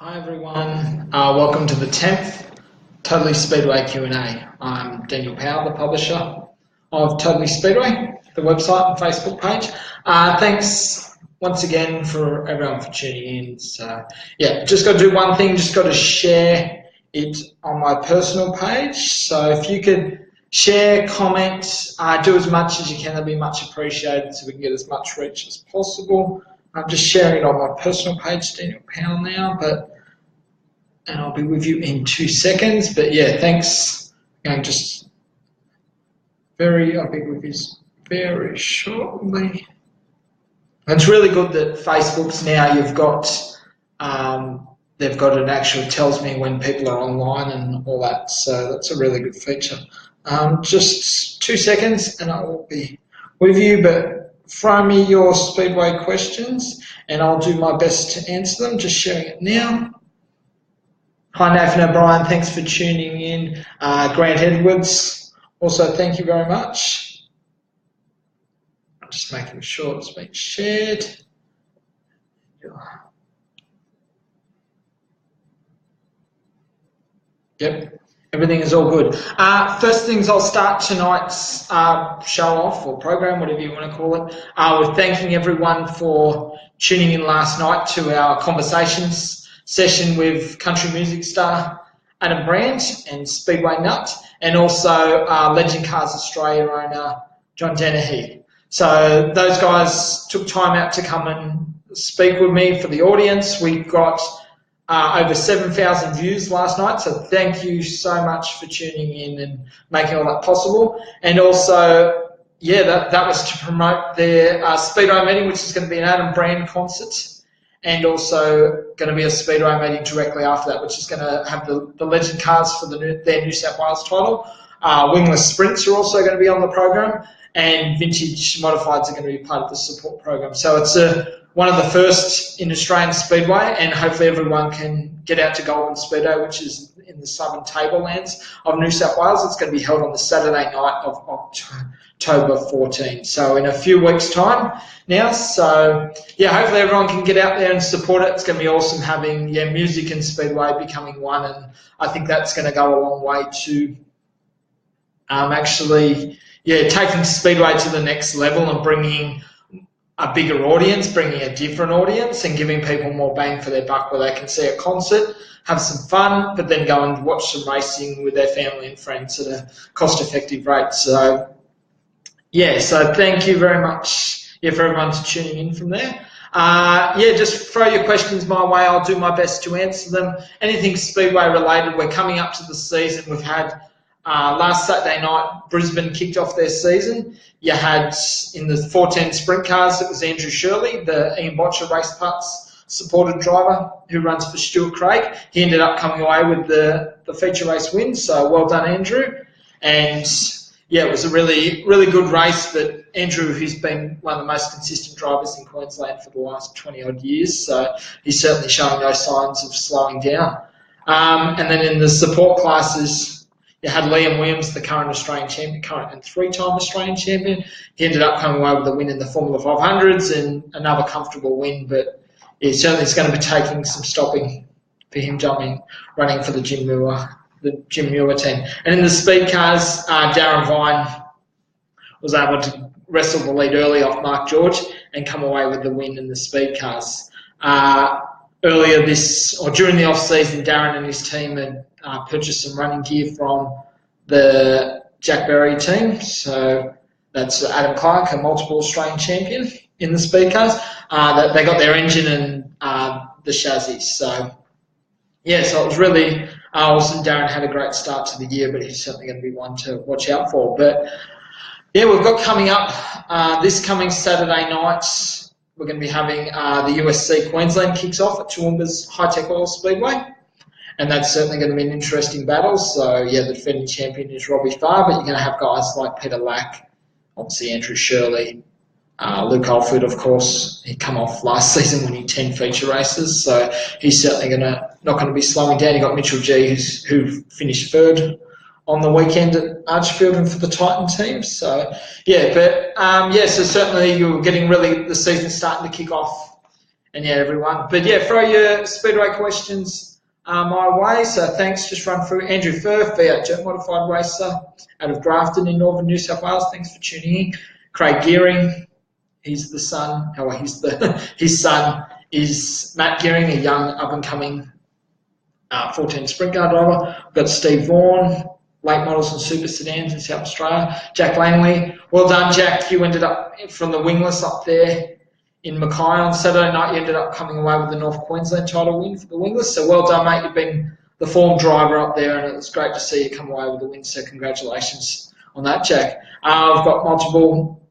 Hi everyone, welcome to the 10th Totally Speedway Q&A. I'm Daniel Powell, the publisher of Totally Speedway, the website and Facebook page. Thanks once again for everyone for tuning in. So yeah, just got to do one thing, just got to share it on my personal page. So if you could share, comment, do as much as you can, that'd be much appreciated so we can get as much reach as possible. I'm just sharing it on my personal page, Daniel Powell now, and I'll be with you in 2 seconds. But yeah, thanks. I'll be with you very shortly. It's really good that Facebook's now they've got an actual tells me when people are online and all that. So that's a really good feature. Just 2 seconds and I will be with you, but throw me your Speedway questions and I'll do my best to answer them. Just sharing it now. Hi Nathan O'Brien, thanks for tuning in. Grant Edwards, also thank you very much. I'm just making sure it's been shared. Yep, everything is all good. First things, I'll start tonight's show off or program, whatever you want to call it, with thanking everyone for tuning in last night to our conversations session with country music star Adam Brand and Speedway Nut, and also Legend Cars Australia owner John Dennehy. So those guys took time out to come and speak with me for the audience. We got over 7,000 views last night, so thank you so much for tuning in and making all that possible. And also, yeah, that was to promote their Speedway meeting, which is going to be an Adam Brand concert, and also going to be a Speedway meeting directly after that, which is going to have the Legend cars for their New South Wales title. Wingless Sprints are also going to be on the program, and Vintage Modifieds are going to be part of the support program. So it's one of the first in Australian Speedway, and hopefully everyone can get out to Golden Speedway, which is in the southern tablelands of New South Wales. It's going to be held on the Saturday night of October 14. So in a few weeks' time now. So yeah, hopefully everyone can get out there and support it. It's going to be awesome having music and Speedway becoming one, and I think that's going to go a long way to taking Speedway to the next level and bringing a bigger audience, bringing a different audience, and giving people more bang for their buck, where they can see a concert, have some fun, but then go and watch some racing with their family and friends at a cost-effective rate. So yeah, so thank you very much for everyone tuning in from there. Just throw your questions my way. I'll do my best to answer them. Anything Speedway related, we're coming up to the season. We've had last Saturday night, Brisbane kicked off their season. You had in the 410 sprint cars, it was Andrew Shirley, the Ian Botcher Race Parts supported driver who runs for Stuart Craig. He ended up coming away with the feature race win, so well done, Andrew. And yeah, it was a really, really good race, but Andrew, who's been one of the most consistent drivers in Queensland for the last 20-odd years, so he's certainly showing no signs of slowing down. And then in the support classes, you had Liam Williams, the current Australian champion, current and three-time Australian champion. He ended up coming away with a win in the Formula 500s and another comfortable win, but yeah, certainly it's going to be taking some stopping for him running for the Jim Muir team. And in the speed cars, Darren Vine was able to wrestle the lead early off Mark George and come away with the win in the speed cars. During the off-season, Darren and his team had purchased some running gear from the Jack Berry team. So that's Adam Clark, a multiple Australian champion in the speed cars. They got their engine and the chassis. So yeah, so it was really awesome. Darren had a great start to the year, but he's certainly going to be one to watch out for. But yeah, we've got coming up this coming Saturday night, we're going to be having the USC Queensland kicks off at Toowoomba's High-Tech Oil Speedway, and that's certainly going to be an interesting battle. So yeah, the defending champion is Robbie Farr, but you're going to have guys like Peter Lack, obviously Andrew Shirley, Luke Alford, of course. He come off last season winning 10 feature races, so he's certainly not going to be slowing down. You got Mitchell G, who finished third on the weekend at Archfield and for the Titan team. So yeah, but so certainly you're getting the season starting to kick off And yeah, everyone. But yeah, throw your Speedway questions my way. So thanks. Just run through Andrew Firth, V8 Jet Modified Racer out of Grafton in northern New South Wales. Thanks for tuning in. Craig Gearing, he's the son. Oh, his son is Matt Gearing, a young up-and-coming 14 sprint car driver. We've got Steve Vaughan, late models and super sedans in South Australia. Jack Langley, well done, Jack. You ended up from the wingless up there in Mackay on Saturday night. You ended up coming away with the North Queensland title win for the wingless. So well done, mate. You've been the form driver up there, and it was great to see you come away with the win. So congratulations on that, Jack. I've got multiple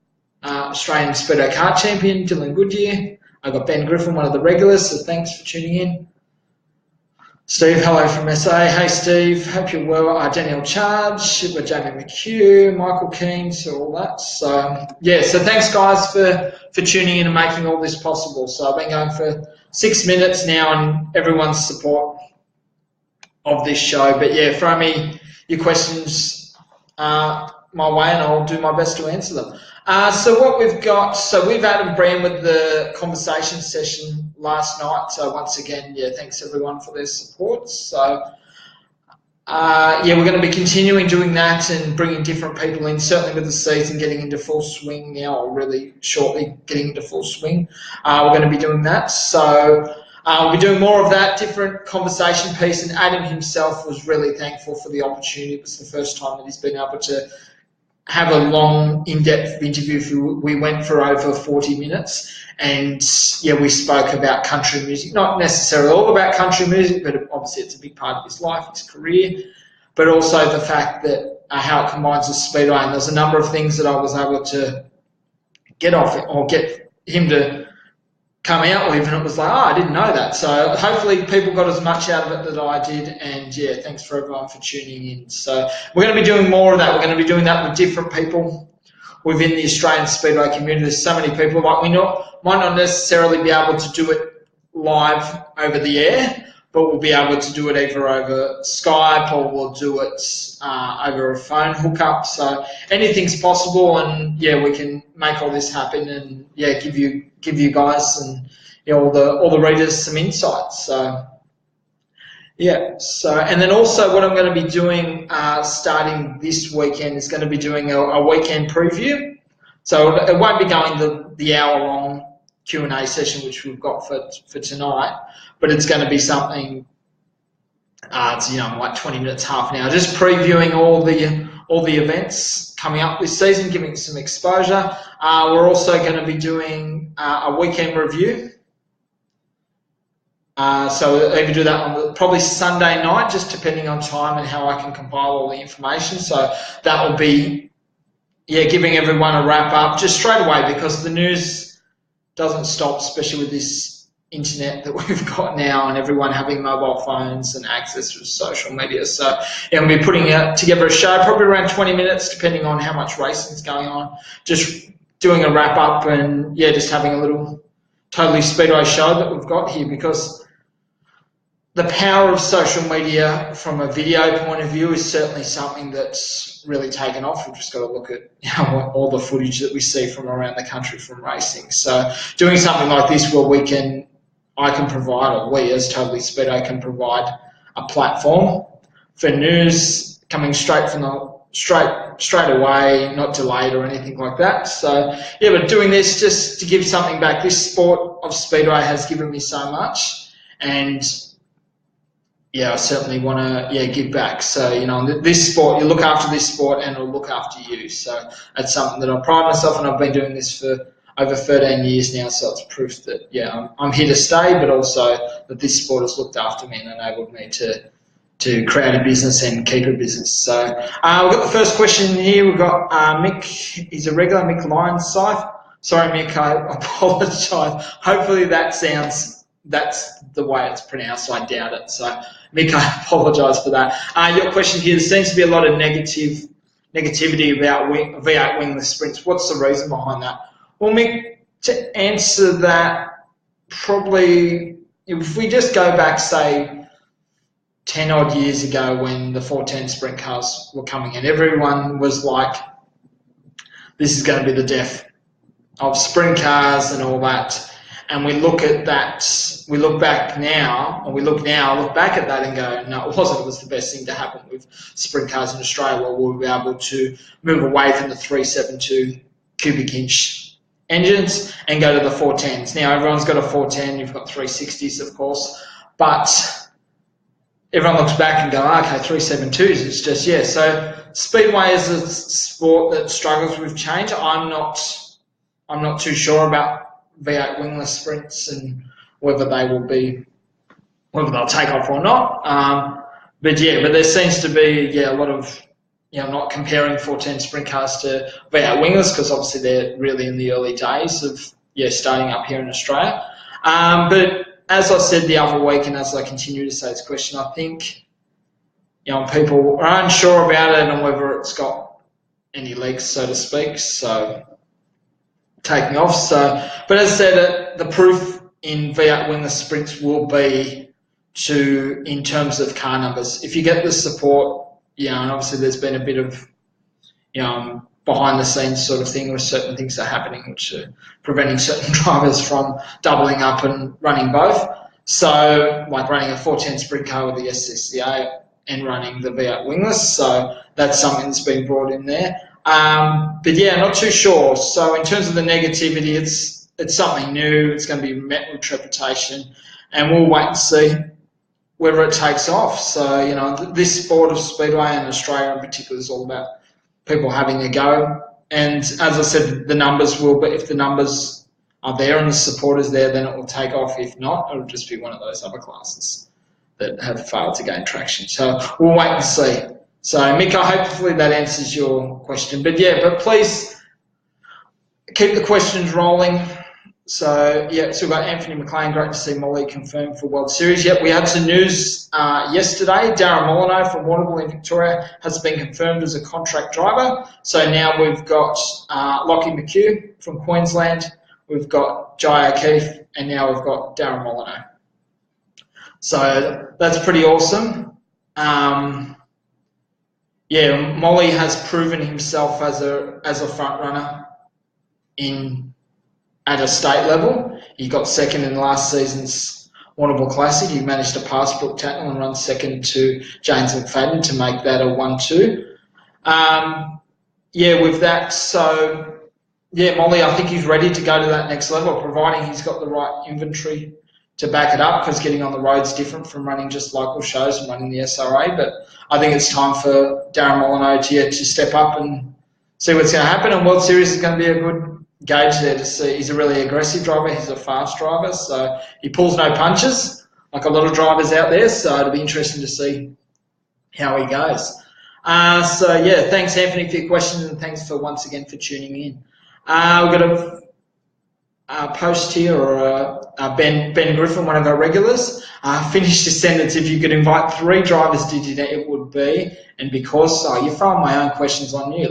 Australian Speedo kart champion, Dylan Goodyear. I've got Ben Griffin, one of the regulars, so thanks for tuning in. Steve, hello from SA. Hey, Steve. Hope you're well. Daniel Charge. We've got Jamie McHugh, Michael Keane, so all that. So, yeah, so thanks, guys, for tuning in and making all this possible. So I've been going for 6 minutes now and everyone's support of this show. But, yeah, throw me your questions my way and I'll do my best to answer them. So what we've got, so we've Adam Brand with the conversation session last night. So once again, yeah, thanks everyone for their support. So yeah, we're going to be continuing doing that and bringing different people in, certainly with the season getting into full swing now, or really shortly getting into full swing. We're going to be doing that. So we'll be doing more of that, different conversation piece. And Adam himself was really thankful for the opportunity. It was the first time that he's been able to have a long, in-depth interview. We went for over 40 minutes and, yeah, we spoke about country music, not necessarily all about country music, but obviously it's a big part of his life, his career, but also the fact that how it combines with Speedway. And there's a number of things that I was able to get off it or get him to come out with, and it was like, oh, I didn't know that. So hopefully people got as much out of it that I did, and yeah, thanks for everyone for tuning in. So we're going to be doing more of that. We're going to be doing that with different people within the Australian Speedway community. There's so many people, like we might not necessarily be able to do it live over the air, but we'll be able to do it either over Skype or we'll do it over a phone hookup. So anything's possible, and yeah, we can make all this happen and yeah, give you guys and you know all the readers some insights. So yeah, so and then also what I'm going to be doing starting this weekend is going to be doing a weekend preview. So it won't be going the hour-long Q&A session which we've got for tonight, but it's going to be something. It's like 20 minutes, half an hour, just previewing all the events coming up this season, giving some exposure. We're also going to be doing a weekend review. So either do that on probably Sunday night, just depending on time and how I can compile all the information. So that will be, yeah, giving everyone a wrap up just straight away, because the news doesn't stop, especially with this internet that we've got now and everyone having mobile phones and access to social media. So yeah, we'll be putting together a show, probably around 20 minutes, depending on how much racing's going on. Just doing a wrap up and yeah, just having a little Totally Speedway show that we've got here, because the power of social media from a video point of view is certainly something that's really taken off. We've just got to look at all the footage that we see from around the country from racing. So doing something like this where I can provide, or we as Totally Speedo can provide a platform for news coming straight from straight away, not delayed or anything like that. So yeah, but doing this just to give something back. This sport of Speedway has given me so much, and yeah, I certainly want to give back. So this sport, you look after this sport and it'll look after you. So that's something that I pride myself, and I've been doing this for over 13 years now, so it's proof that yeah, I'm here to stay, but also that this sport has looked after me and enabled me to create a business and keep a business. So we've got the first question here. We've got Mick. He's a regular, Mick Lyonside. Sorry, Mick, I apologise. Hopefully that's the way it's pronounced. I doubt it. So Mick, I apologise for that. Your question here, there seems to be a lot of negativity about V8 wingless sprints. What's the reason behind that? Well, Mick, to answer that, probably if we just go back, say, 10 odd years ago when the 410 sprint cars were coming in, everyone was like, this is going to be the death of sprint cars and all that. and we look at that, we look back now, and look back at that and go, no, it wasn't. It was the best thing to happen with sprint cars in Australia, where we'll be able to move away from the 372 cubic inch engines and go to the 410s. Now, everyone's got a 410, you've got 360s, of course, but everyone looks back and go, oh, okay, 372s, it's just, yeah. So Speedway is a sport that struggles with change. I'm not too sure about V8 wingless sprints and whether they'll take off or not. But there seems to be a lot of, not comparing 410 sprint cars to V8 wingless, because obviously they're really in the early days of starting up here in Australia. But as I said the other week, and as I continue to say this question, I think people are unsure about it and whether it's got any legs, so to speak. So taking off. But as I said, the proof in V8 wingless sprints will be in terms of car numbers. If you get the support, and obviously there's been a bit of, behind the scenes sort of thing where certain things are happening which are preventing certain drivers from doubling up and running both. So, like running a 410 sprint car with the SCCA and running the V8 wingless. So that's something that's been brought in there. But not too sure. So in terms of the negativity, it's something new. It's going to be met with trepidation, and we'll wait and see whether it takes off. So, this sport of Speedway in Australia in particular is all about people having a go. And as I said, the numbers will, but if the numbers are there and the support is there, then it will take off. If not, it'll just be one of those other classes that have failed to gain traction. So we'll wait and see. So, Mika, hopefully that answers your question. But please keep the questions rolling. So, so we've got Anthony McLean. Great to see Molly confirmed for World Series. Yep, we had some news yesterday. Darren Molyneux from Warrnambool in Victoria has been confirmed as a contract driver. So now we've got Lockie McHugh from Queensland. We've got Jai O'Keefe, and now we've got Darren Molyneux. So that's pretty awesome. Molly has proven himself as a front runner at a state level. He got second in last season's Warrnambool Classic. He managed to pass Brooke Tatnell and run second to James McFadden to make that a 1-2. With that, so Molly, I think he's ready to go to that next level, providing he's got the right inventory to back it up, because getting on the road's different from running just local shows and running the SRA. But I think it's time for Darren Molyneux to step up and see what's going to happen. And World Series is going to be a good gauge there to see. He's a really aggressive driver. He's a fast driver, so he pulls no punches like a lot of drivers out there. So it'll be interesting to see how he goes. Thanks, Anthony, for your questions, and thanks once again for tuning in. We've got a post here, or Ben Griffin, one of our regulars. Finish this sentence. If you could invite 3 drivers, did you know it would be? And because you're throwing my own questions on you,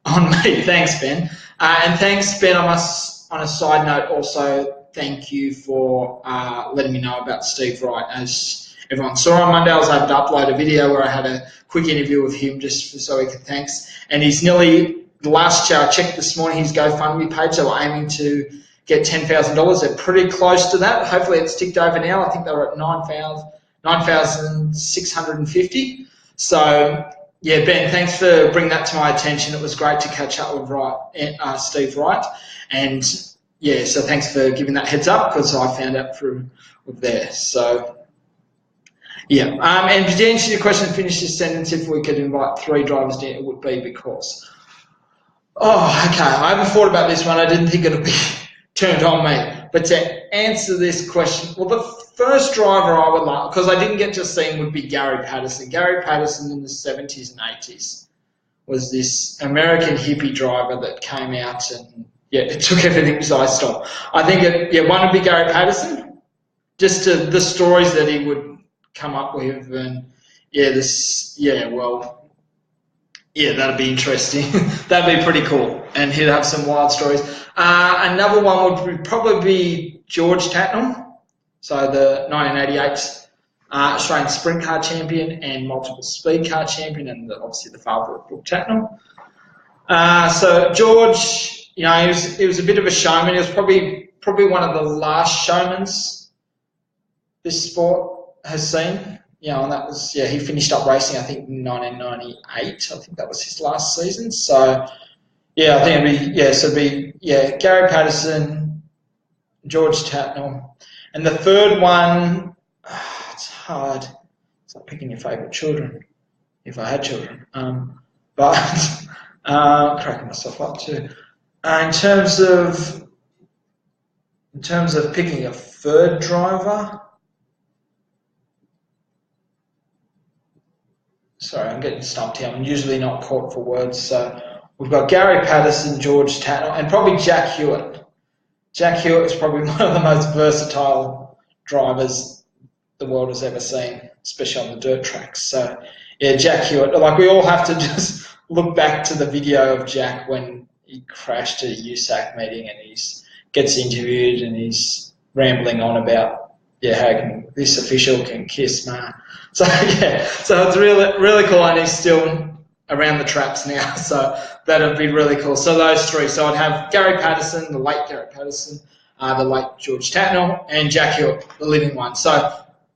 on me. Thanks, Ben. And thanks, Ben. I must, on a side note, also thank you for letting me know about Steve Wright. As everyone saw on Monday, I was able to upload a video where I had a quick interview with him just so he could thanks. And he's nearly, the last show I checked this morning, his GoFundMe page, they were aiming to get $10,000. They're pretty close to that. Hopefully it's ticked over now. I think they were at 9,650. So, Ben, thanks for bringing that to my attention. It was great to catch up with Steve Wright. And, so thanks for giving that heads up, because I found out through there. So, and to answer your question, finish this sentence, if we could invite 3 drivers down, it would be because. Oh, okay. I haven't thought about this one. I didn't think it would be turned on me. But to answer this question, well, the first driver I would like, because I didn't get to see him, would be Gary Patterson. Gary Patterson in the 70s and 80s was this American hippie driver that came out and, it took everything's eye stop. I think, one would be Gary Patterson, just to the stories that he would come up with. And, that'd be interesting. That'd be pretty cool. And he'd have some wild stories. Another one would probably be George Tatnell, so the 1988 Australian Sprint Car Champion and multiple Speed Car Champion, and obviously the father of Brooke Tatnell. So George, he was a bit of a showman. He was probably probably one of the last showmans this sport has seen. And that was, he finished up racing, I think, in 1998. I think that was his last season. So, I think it'd be Gary Patterson, George Tatnall. And the third one, it's hard. It's like picking your favourite children, if I had children. But cracking myself up too. In terms of picking a third driver, sorry, I'm getting stumped here. I'm usually not caught for words. So we've got Gary Patterson, George Tatnall, and probably Jack Hewitt. Jack Hewitt is probably one of the most versatile drivers the world has ever seen, especially on the dirt tracks. So, Jack Hewitt. Like, we all have to just look back to the video of Jack when he crashed at a USAC meeting and he gets interviewed and he's rambling on about, how this official can kiss ma. So, so it's really cool, and he's still around the traps now, so that would be really cool. So those three. So I'd have Gary Patterson, the late Gary Patterson, the late George Tatnall, and Jack Hewitt, the living one. So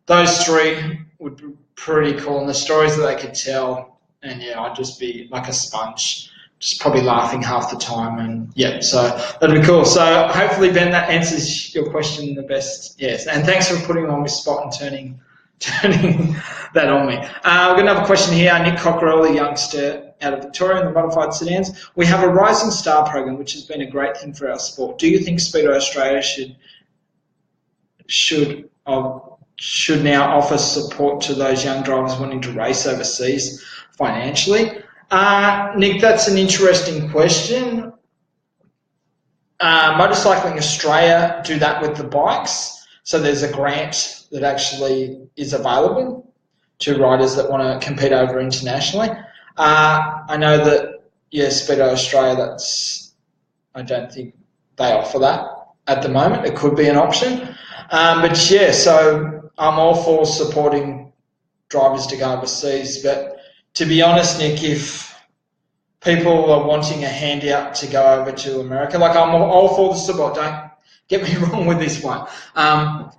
those three would be pretty cool, and the stories that they could tell, and I'd just be like a sponge, just probably laughing half the time, and so that'd be cool. So hopefully, Ben, that answers your question the best. Yes, and thanks for putting me on this spot and turning that on me. We've got another question here. Nick Cockerell, a youngster out of Victoria in the modified sedans. We have a Rising Star program, which has been a great thing for our sport. Do you think Speedway Australia should now offer support to those young drivers wanting to race overseas financially? Nick, that's an interesting question. Motorcycling Australia do that with the bikes. So there's a grant that actually is available to riders that want to compete over internationally. I know that, Speedway Australia, I don't think they offer that at the moment. It could be an option. So I'm all for supporting drivers to go overseas. But to be honest, Nick, if people are wanting a handout to go over to America, like, I'm all for the support, don't get me wrong with this one.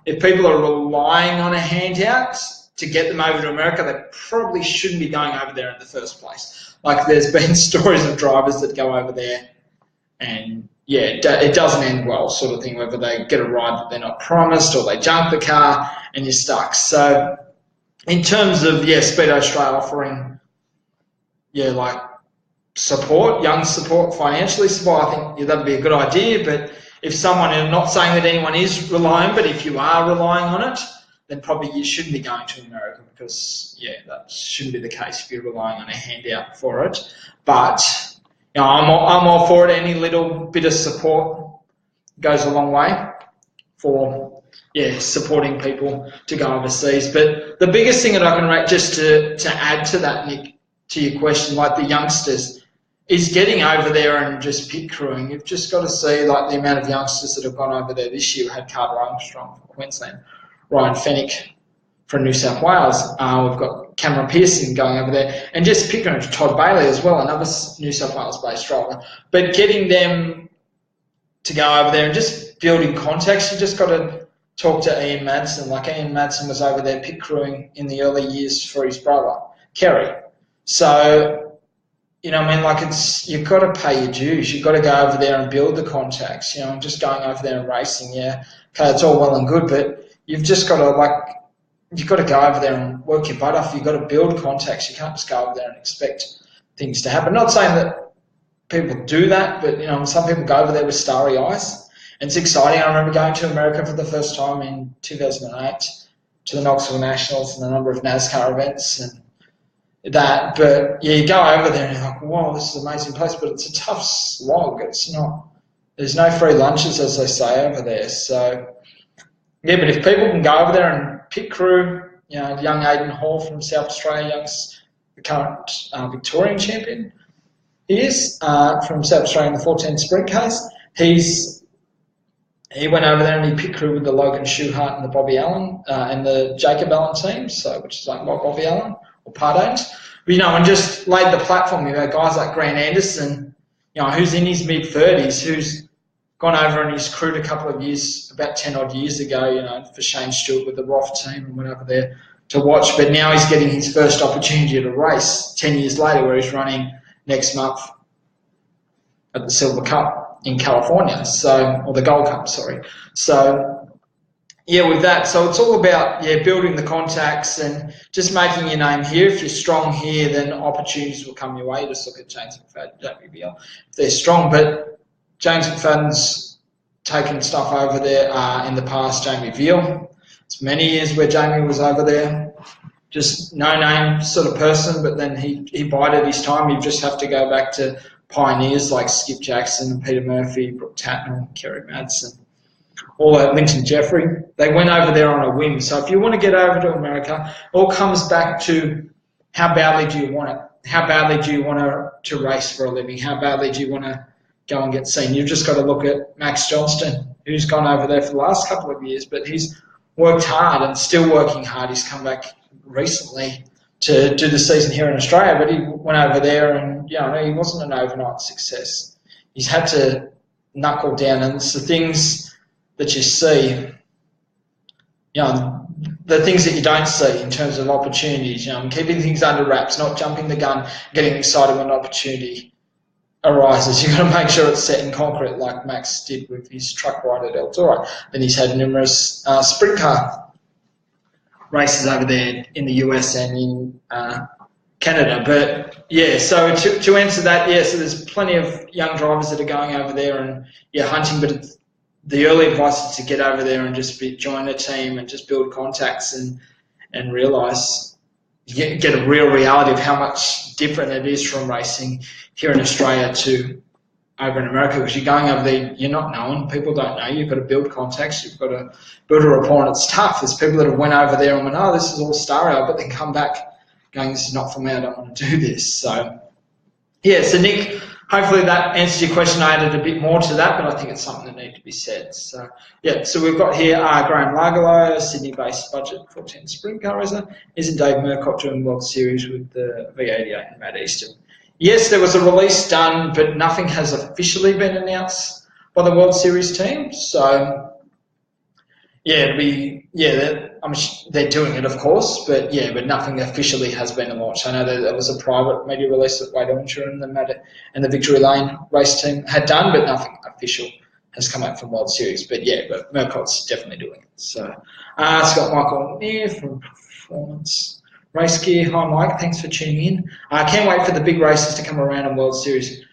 If people are relying on a handout to get them over to America, they probably shouldn't be going over there in the first place. Like, there's been stories of drivers that go over there and, it doesn't end well, sort of thing, whether they get a ride that they're not promised or they junk the car and you're stuck. So in terms of, Speed Australia offering, like support, young support, financially support, I think that'd be a good idea. But if someone, and I'm not saying that anyone is relying, but if you are relying on it, then probably you shouldn't be going to America, because, that shouldn't be the case if you're relying on a handout for it. But, I'm all for it. Any little bit of support goes a long way for, supporting people to go overseas. But the biggest thing that I can rate, just to add to that, Nick, to your question, like the youngsters, is getting over there and just pit crewing. You've just got to see, like, the amount of youngsters that have gone over there this year. We had Carter Armstrong from Queensland, Ryan Fennick from New South Wales. We've got Cameron Pearson going over there, and just pit crewing, Todd Bailey as well, another New South Wales-based driver. But getting them to go over there and just building contacts, you just got to talk to Ian Madsen. Like, Ian Madsen was over there pit crewing in the early years for his brother, Kerry. So, you've got to pay your dues. You've got to go over there and build the contacts. Just going over there and racing, okay, it's all well and good, but you've just got to, you've got to go over there and work your butt off. You've got to build contacts. You can't just go over there and expect things to happen. Not saying that people do that, but, some people go over there with starry eyes. And it's exciting. I remember going to America for the first time in 2008 to the Knoxville Nationals and a number of NASCAR events and that. But, you go over there and you're like, wow, this is an amazing place, but it's a tough slog. There's no free lunches, as they say over there. So, but if people can go over there and pit crew, young Aidan Hall from South Australia, the current Victorian champion, he is from South Australia in the 410 sprint case. He went over there and he pit crew with the Logan Schuhart and the Bobby Allen and the Jacob Allen teams, which is like Bobby Allen or Pardones. But, and just laid the platform. Guys like Grant Anderson, who's in his mid-30s, who's gone over and he's crewed a couple of years, about 10 odd years ago, you know, for Shane Stewart with the Roth team, and went over there to watch. But now he's getting his first opportunity to race 10 years later, where he's running next month at the Silver Cup in California, or the Gold Cup, sorry. So yeah, with that, so it's all about building the contacts and just making your name here. If you're strong here, then opportunities will come your way. Just look at James McFadden, Jamie Veal. If they're strong, but James McFadden's taken stuff over there in the past. Jamie Veal, it's many years where Jamie was over there, just no name sort of person, but then he bided his time. You just have to go back to pioneers like Skip Jackson, Peter Murphy, Brooke Tatnall, Kerry Madsen, all that, Linton Jeffrey. They went over there on a whim. So if you want to get over to America, it all comes back to how badly do you want it? How badly do you want to race for a living? How badly do you want to go and get seen? You've just got to look at Max Johnston, who's gone over there for the last couple of years, but he's worked hard and still working hard. He's come back recently to do the season here in Australia, but he went over there and, he wasn't an overnight success. He's had to knuckle down, and it's the things that you see, the things that you don't see in terms of opportunities, keeping things under wraps, not jumping the gun, getting excited when an opportunity arises. You've got to make sure it's set in concrete, like Max did with his truck ride at El Toro. Then he's had numerous sprint car races over there in the US and in Canada. But yeah, so to answer that, so there's plenty of young drivers that are going over there and hunting, but the early advice is to get over there and just join a team and just build contacts and realise, get a real reality of how much different it is from racing here in Australia to over in America, because you're going over there, you're not known, people don't know you, you've got to build contacts, you've got to build a rapport, and it's tough. There's people that have went over there and went, oh, this is all star-out, but then come back going, this is not for me, I don't want to do this. So yeah, so Nick, hopefully that answers your question. I added a bit more to that, but I think it's something that needs to be said. So yeah, so we've got here Graham Lagerlow, Sydney-based budget 14 sprint car racer. Isn't Dave Murcott doing World Series with the V88 and Matt Easton? Yes, there was a release done, but nothing has officially been announced by the World Series team. So yeah, they're doing it, of course, but nothing officially has been launched. I know that there was a private media release that Wade Onshaw and the Victory Lane race team had done, but nothing official has come out from World Series. But but Murcott's definitely doing it. So Scott Michael Near from Performance Race Gear. Hi Mike, thanks for tuning in. I can't wait for the big races to come around in World Series.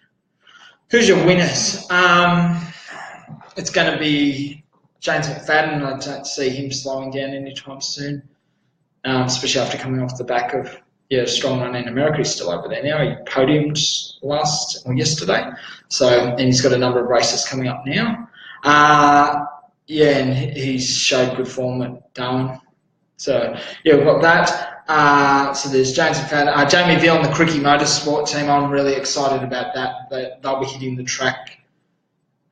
Who's your winners? It's going to be James McFadden. I don't see him slowing down anytime soon, especially after coming off the back of a strong run in America. He's still over there now. He podiumed yesterday, and he's got a number of races coming up now. And he's showed good form at Darwin. So we've got that. So there's James McFadden, Jamie Veal and the Cricky Motorsport team. I'm really excited about that. They'll be hitting the track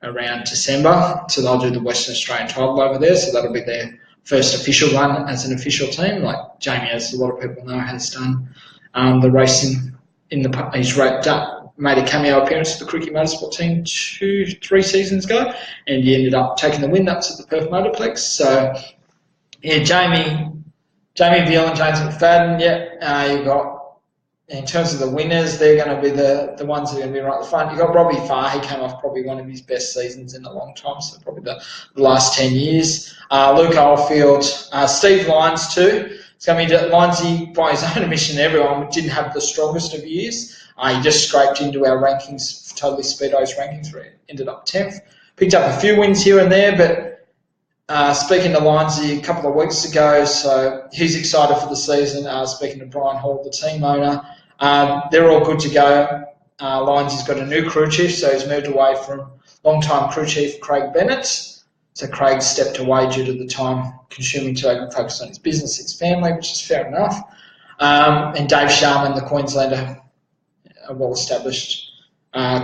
around December, so they'll do the Western Australian title over there, so that'll be their first official run as an official team, like Jamie, as a lot of people know, has done the racing he's made a cameo appearance with the Cricky Motorsport team 2-3 seasons ago, and he ended up taking the win. That's at the Perth Motorplex. So Jamie Veal and James McFadden, you've got, in terms of the winners, they're going to be the ones that are going to be right at the front. You've got Robbie Farr. He came off probably one of his best seasons in a long time, so probably the last 10 years. Luke Oldfield, Steve Lyons too. It's going to be Lyonsy, by his own admission, everyone didn't have the strongest of years. He just scraped into our rankings, Totally Speedway's rankings, where he ended up 10th. Picked up a few wins here and there, but speaking to Lyonsy a couple of weeks ago, so he's excited for the season. Speaking to Brian Hall, the team owner, they're all good to go. Lyonsy's got a new crew chief, so he's moved away from long-time crew chief Craig Bennett. So Craig stepped away due to the time consuming to focus on his business, his family, which is fair enough. And Dave Sharman, the Queenslander, a well-established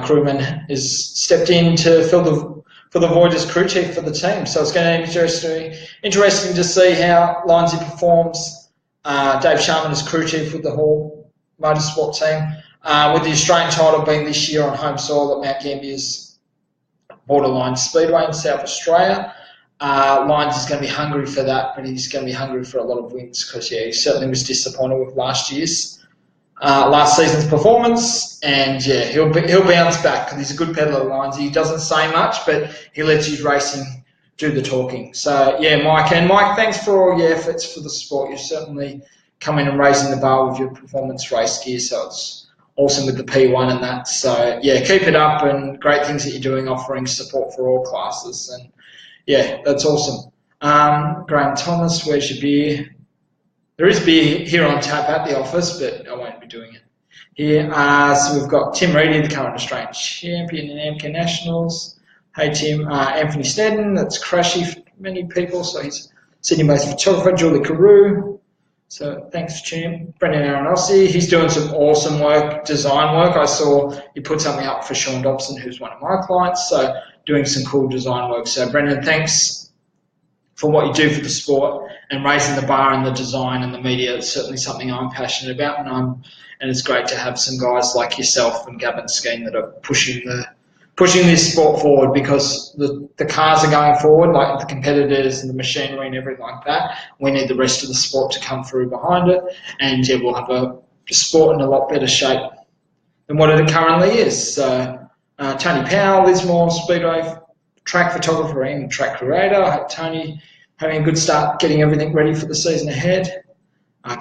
crewman, has stepped in to fill for the void as crew chief for the team. So it's going to be interesting to see how Lyonsy performs. Dave Sharman is crew chief with the Hall Motorsport team. With the Australian title being this year on home soil at Mount Gambier's Borderline Speedway in South Australia. Lyons is going to be hungry for that, but he's going to be hungry for a lot of wins because, he certainly was disappointed with last season's performance, and he'll bounce back because he's a good peddler, Lyons. He doesn't say much, but he lets his racing do the talking. So Mike, thanks for all your efforts for the sport. You've certainly come in and raising the bar with your performance race gear, so it's awesome with the P1 and that. So keep it up, and great things that you're doing, offering support for all classes, and that's awesome. Graham Thomas, where's your beer? There is beer here on tap at the office, but I won't be doing it here. So we've got Tim Reedy, the current Australian champion in AMCA Nationals. Hey Tim. Anthony Snedden, that's Crashy for many people, so he's Sydney-based photographer. Julie Carew, so thanks champ. Brendan Aronossi, he's doing some awesome work, design work. I saw he put something up for Sean Dobson, who's one of my clients, so doing some cool design work. So Brendan, thanks for what you do for the sport and raising the bar and the design and the media. It's certainly something I'm passionate about, and it's great to have some guys like yourself and Gavin Skeen that are pushing this sport forward, because the cars are going forward, like the competitors and the machinery and everything like that. We need the rest of the sport to come through behind it, and we'll have a sport in a lot better shape than what it currently is. So Tony Powell, Lismore Speedway track photographer and track creator. Tony having a good start, getting everything ready for the season ahead.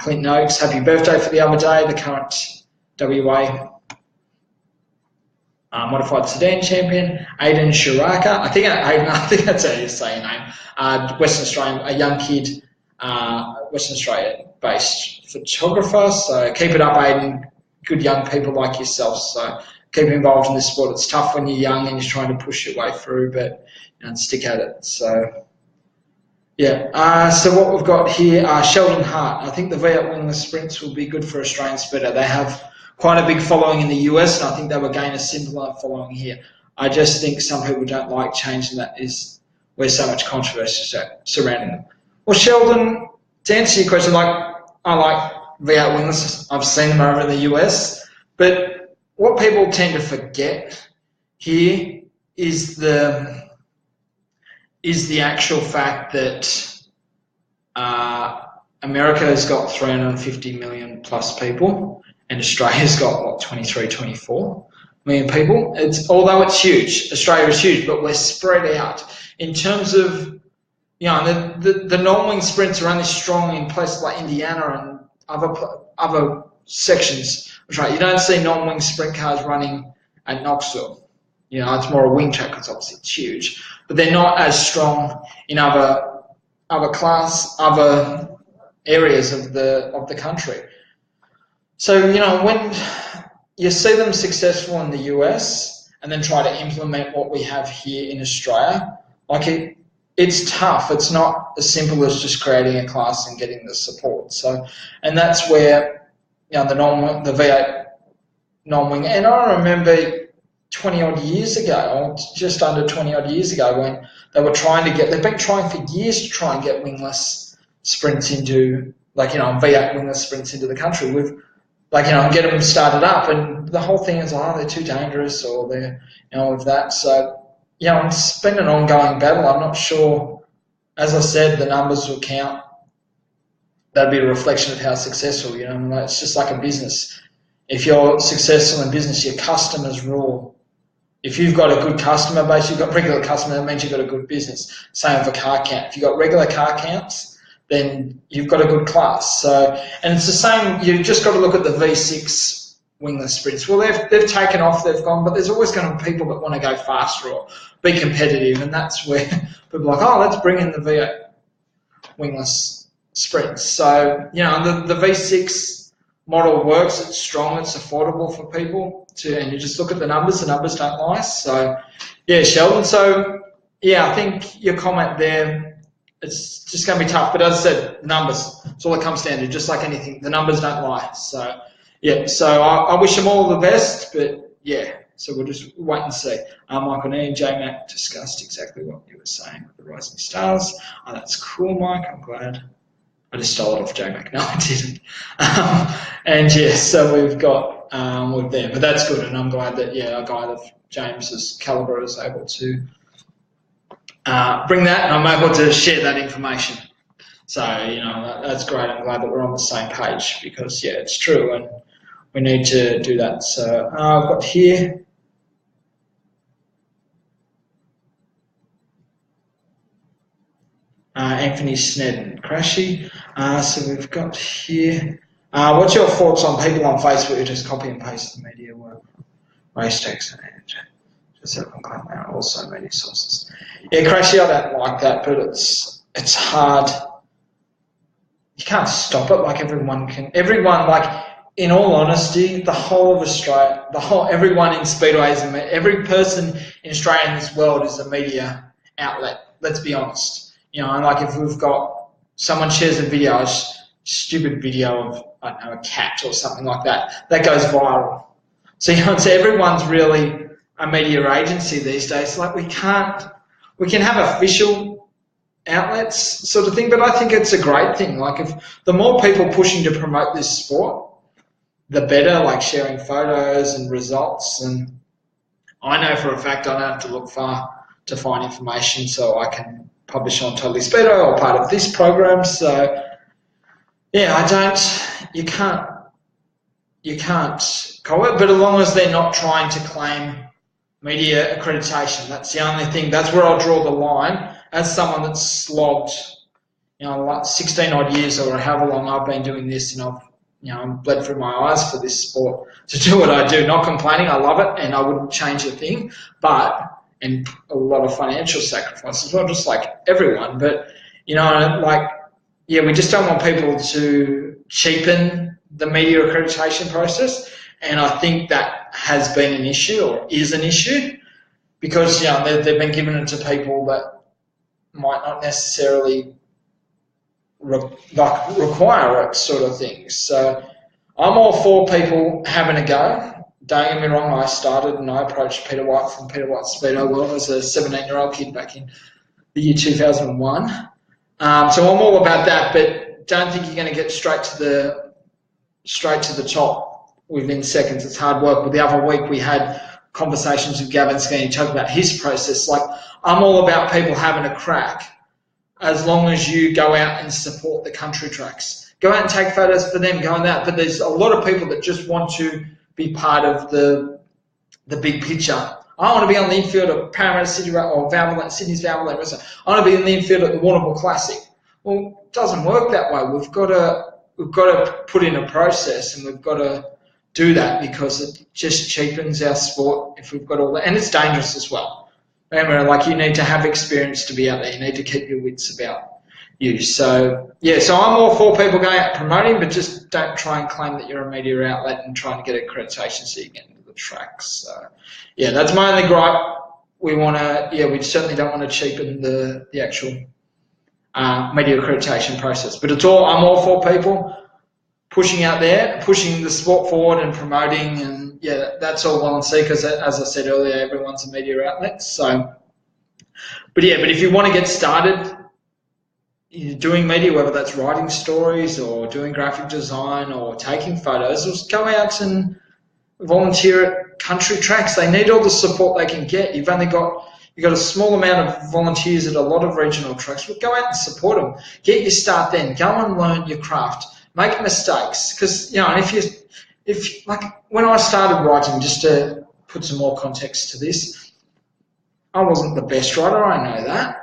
Clinton Oakes, happy birthday for the other day, the current WA modified sedan champion. Aidan Shiraka, I think that's how you say your name. Western Australian, a young kid, Western Australia-based photographer. So keep it up, Aidan. Good young people like yourself. So keep involved in this sport. It's tough when you're young and you're trying to push your way through, but stick at it. So so what we've got here, Sheldon Hart. I think the V8 wingless sprints will be good for Australian speeder. They have quite a big following in the US, and I think they will gain a similar following here. I just think some people don't like change, and that is where so much controversy surrounding them. Well, Sheldon, to answer your question, I like V8 wingless. I've seen them over in the US, but what people tend to forget here is the actual fact that America has got 350 million plus people, and Australia's got 23, 24 million people. Although it's huge, Australia is huge, but we're spread out in terms of the non-wing sprints are only strong in places like Indiana and other sections. Right, you don't see non-wing sprint cars running at Knoxville. It's more a wing track because obviously it's huge, but they're not as strong in other areas of the country. So when you see them successful in the US and then try to implement what we have here in Australia, it's tough. It's not as simple as just creating a class and getting the support. So, and that's where the V8 non-wing. And I remember 20 odd years ago, or just under 20 odd years ago, when they were they've been trying for years to try and get wingless sprints into, V8 wingless sprints into the country with, and get them started up. And the whole thing is, they're too dangerous, or they're, with that. So, it's been an ongoing battle. I'm not sure, as I said, the numbers will count. That'd be a reflection of how successful, it's just like a business. If you're successful in business, your customers rule. If you've got a good customer base, you've got regular customers, that means you've got a good business. Same with a car count. If you've got regular car counts, then you've got a good class. So, and it's the same, you've just got to look at the V6 wingless sprints. Well, they've taken off, they've gone, but there's always going to be people that want to go faster or be competitive, and that's where people are like, let's bring in the V8 wingless sprints. So, the V6 model works, it's strong, it's affordable for people and you just look at the numbers don't lie. So, Sheldon, so, I think your comment there, it's just going to be tough, but as I said, numbers, it's all it comes down to, just like anything, the numbers don't lie. So, so I wish them all the best, but so we'll just wait and see. Michael and J-Mac discussed exactly what you were saying with the Rising Stars. Oh, that's cool, Mike, I'm glad. I just stole it off J-Mac. No, I didn't. And so we've got with them, but that's good, and I'm glad that a guy of James's calibre is able to bring that, and I'm able to share that information. So, that's great. I'm glad that we're on the same page because, yeah, it's true, and we need to do that. So I've got here. Anthony Sned Crashy. So we've got here. What's your thoughts on people on Facebook who just copy and paste the media work? Race text and just also media sources. Yeah, Crashy, I don't like that, but it's hard. You can't stop it like everyone can. Everyone, like, in all honesty, the whole of Australia, everyone in Speedways, and every person in Australia and this world is a media outlet. Let's be honest. Like if we've got someone shares a video, a stupid video of, I don't know, a cat or something like that, that goes viral. So, so everyone's really a media agency these days. Like we can have official outlets sort of thing, but I think it's a great thing. Like if the more people pushing to promote this sport, the better, like sharing photos and results. And I know for a fact I don't have to look far to find information, so I can publish on Totally Speedway or part of this program. So yeah, you can't call it, but as long as they're not trying to claim media accreditation, that's the only thing. That's where I'll draw the line. As someone that's slogged, like 16 odd years or however long I've been doing this, and I've bled through my eyes for this sport to do what I do. Not complaining, I love it, and I wouldn't change a thing. And a lot of financial sacrifice as well, just like everyone. But we just don't want people to cheapen the media accreditation process. And I think that has been an issue, or is an issue, because they've been giving it to people that might not necessarily require it, sort of things. So I'm all for people having a go. Don't get me wrong, I started and I approached Peter White from Peter White Speedo World as a 17-year-old kid back in the year 2001. So I'm all about that, but don't think you're going to get straight to the top within seconds. It's hard work. But the other week we had conversations with Gavin Skeen. He talked about his process. Like, I'm all about people having a crack as long as you go out and support the country tracks. Go out and take photos for them, go on that. But there's a lot of people that just want to be part of the big picture. I want to be on the infield at Parramatta City or Sydney's Valvoline Restaurant. I want to be on the infield at the Warrnambool Classic. Well, it doesn't work that way. We've got to put in a process, and we've got to do that because it just cheapens our sport if we've got all that, and it's dangerous as well. Remember, like, you need to have experience to be out there. You need to keep your wits about you. So yeah, so I'm all for people going out promoting, but just don't try and claim that you're a media outlet and trying to get accreditation so you get into the tracks. So yeah, that's my only gripe. We certainly don't want to cheapen the actual media accreditation process. But I'm all for people pushing out there, pushing the sport forward and promoting, and yeah, that's all well and see, because as I said earlier, everyone's a media outlet. So, but if you want to get started doing media, whether that's writing stories or doing graphic design or taking photos, just go out and volunteer at country tracks. They need all the support they can get. You've got a small amount of volunteers at a lot of regional tracks. Well, go out and support them. Get your start then. Go and learn your craft. Make mistakes, because and if like when I started writing, just to put some more context to this, I wasn't the best writer. I know that.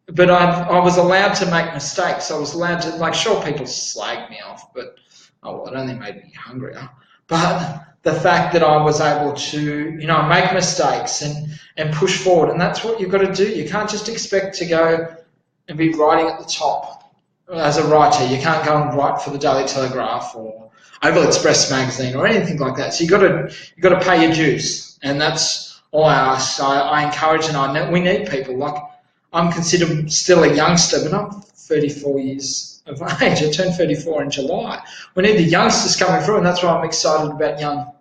But I was allowed to make mistakes. I was allowed to, sure, people slag me off, but it only made me hungrier. But the fact that I was able to, make mistakes and push forward, and that's what you've got to do. You can't just expect to go and be writing at the top as a writer. You can't go and write for the Daily Telegraph or Oval Express magazine or anything like that. So you got to pay your dues, and that's all I ask. I encourage, and we need people. Like, I'm considered still a youngster, but I'm 34 years of age. I turned 34 in July. We need the youngsters coming through, and that's why I'm excited about young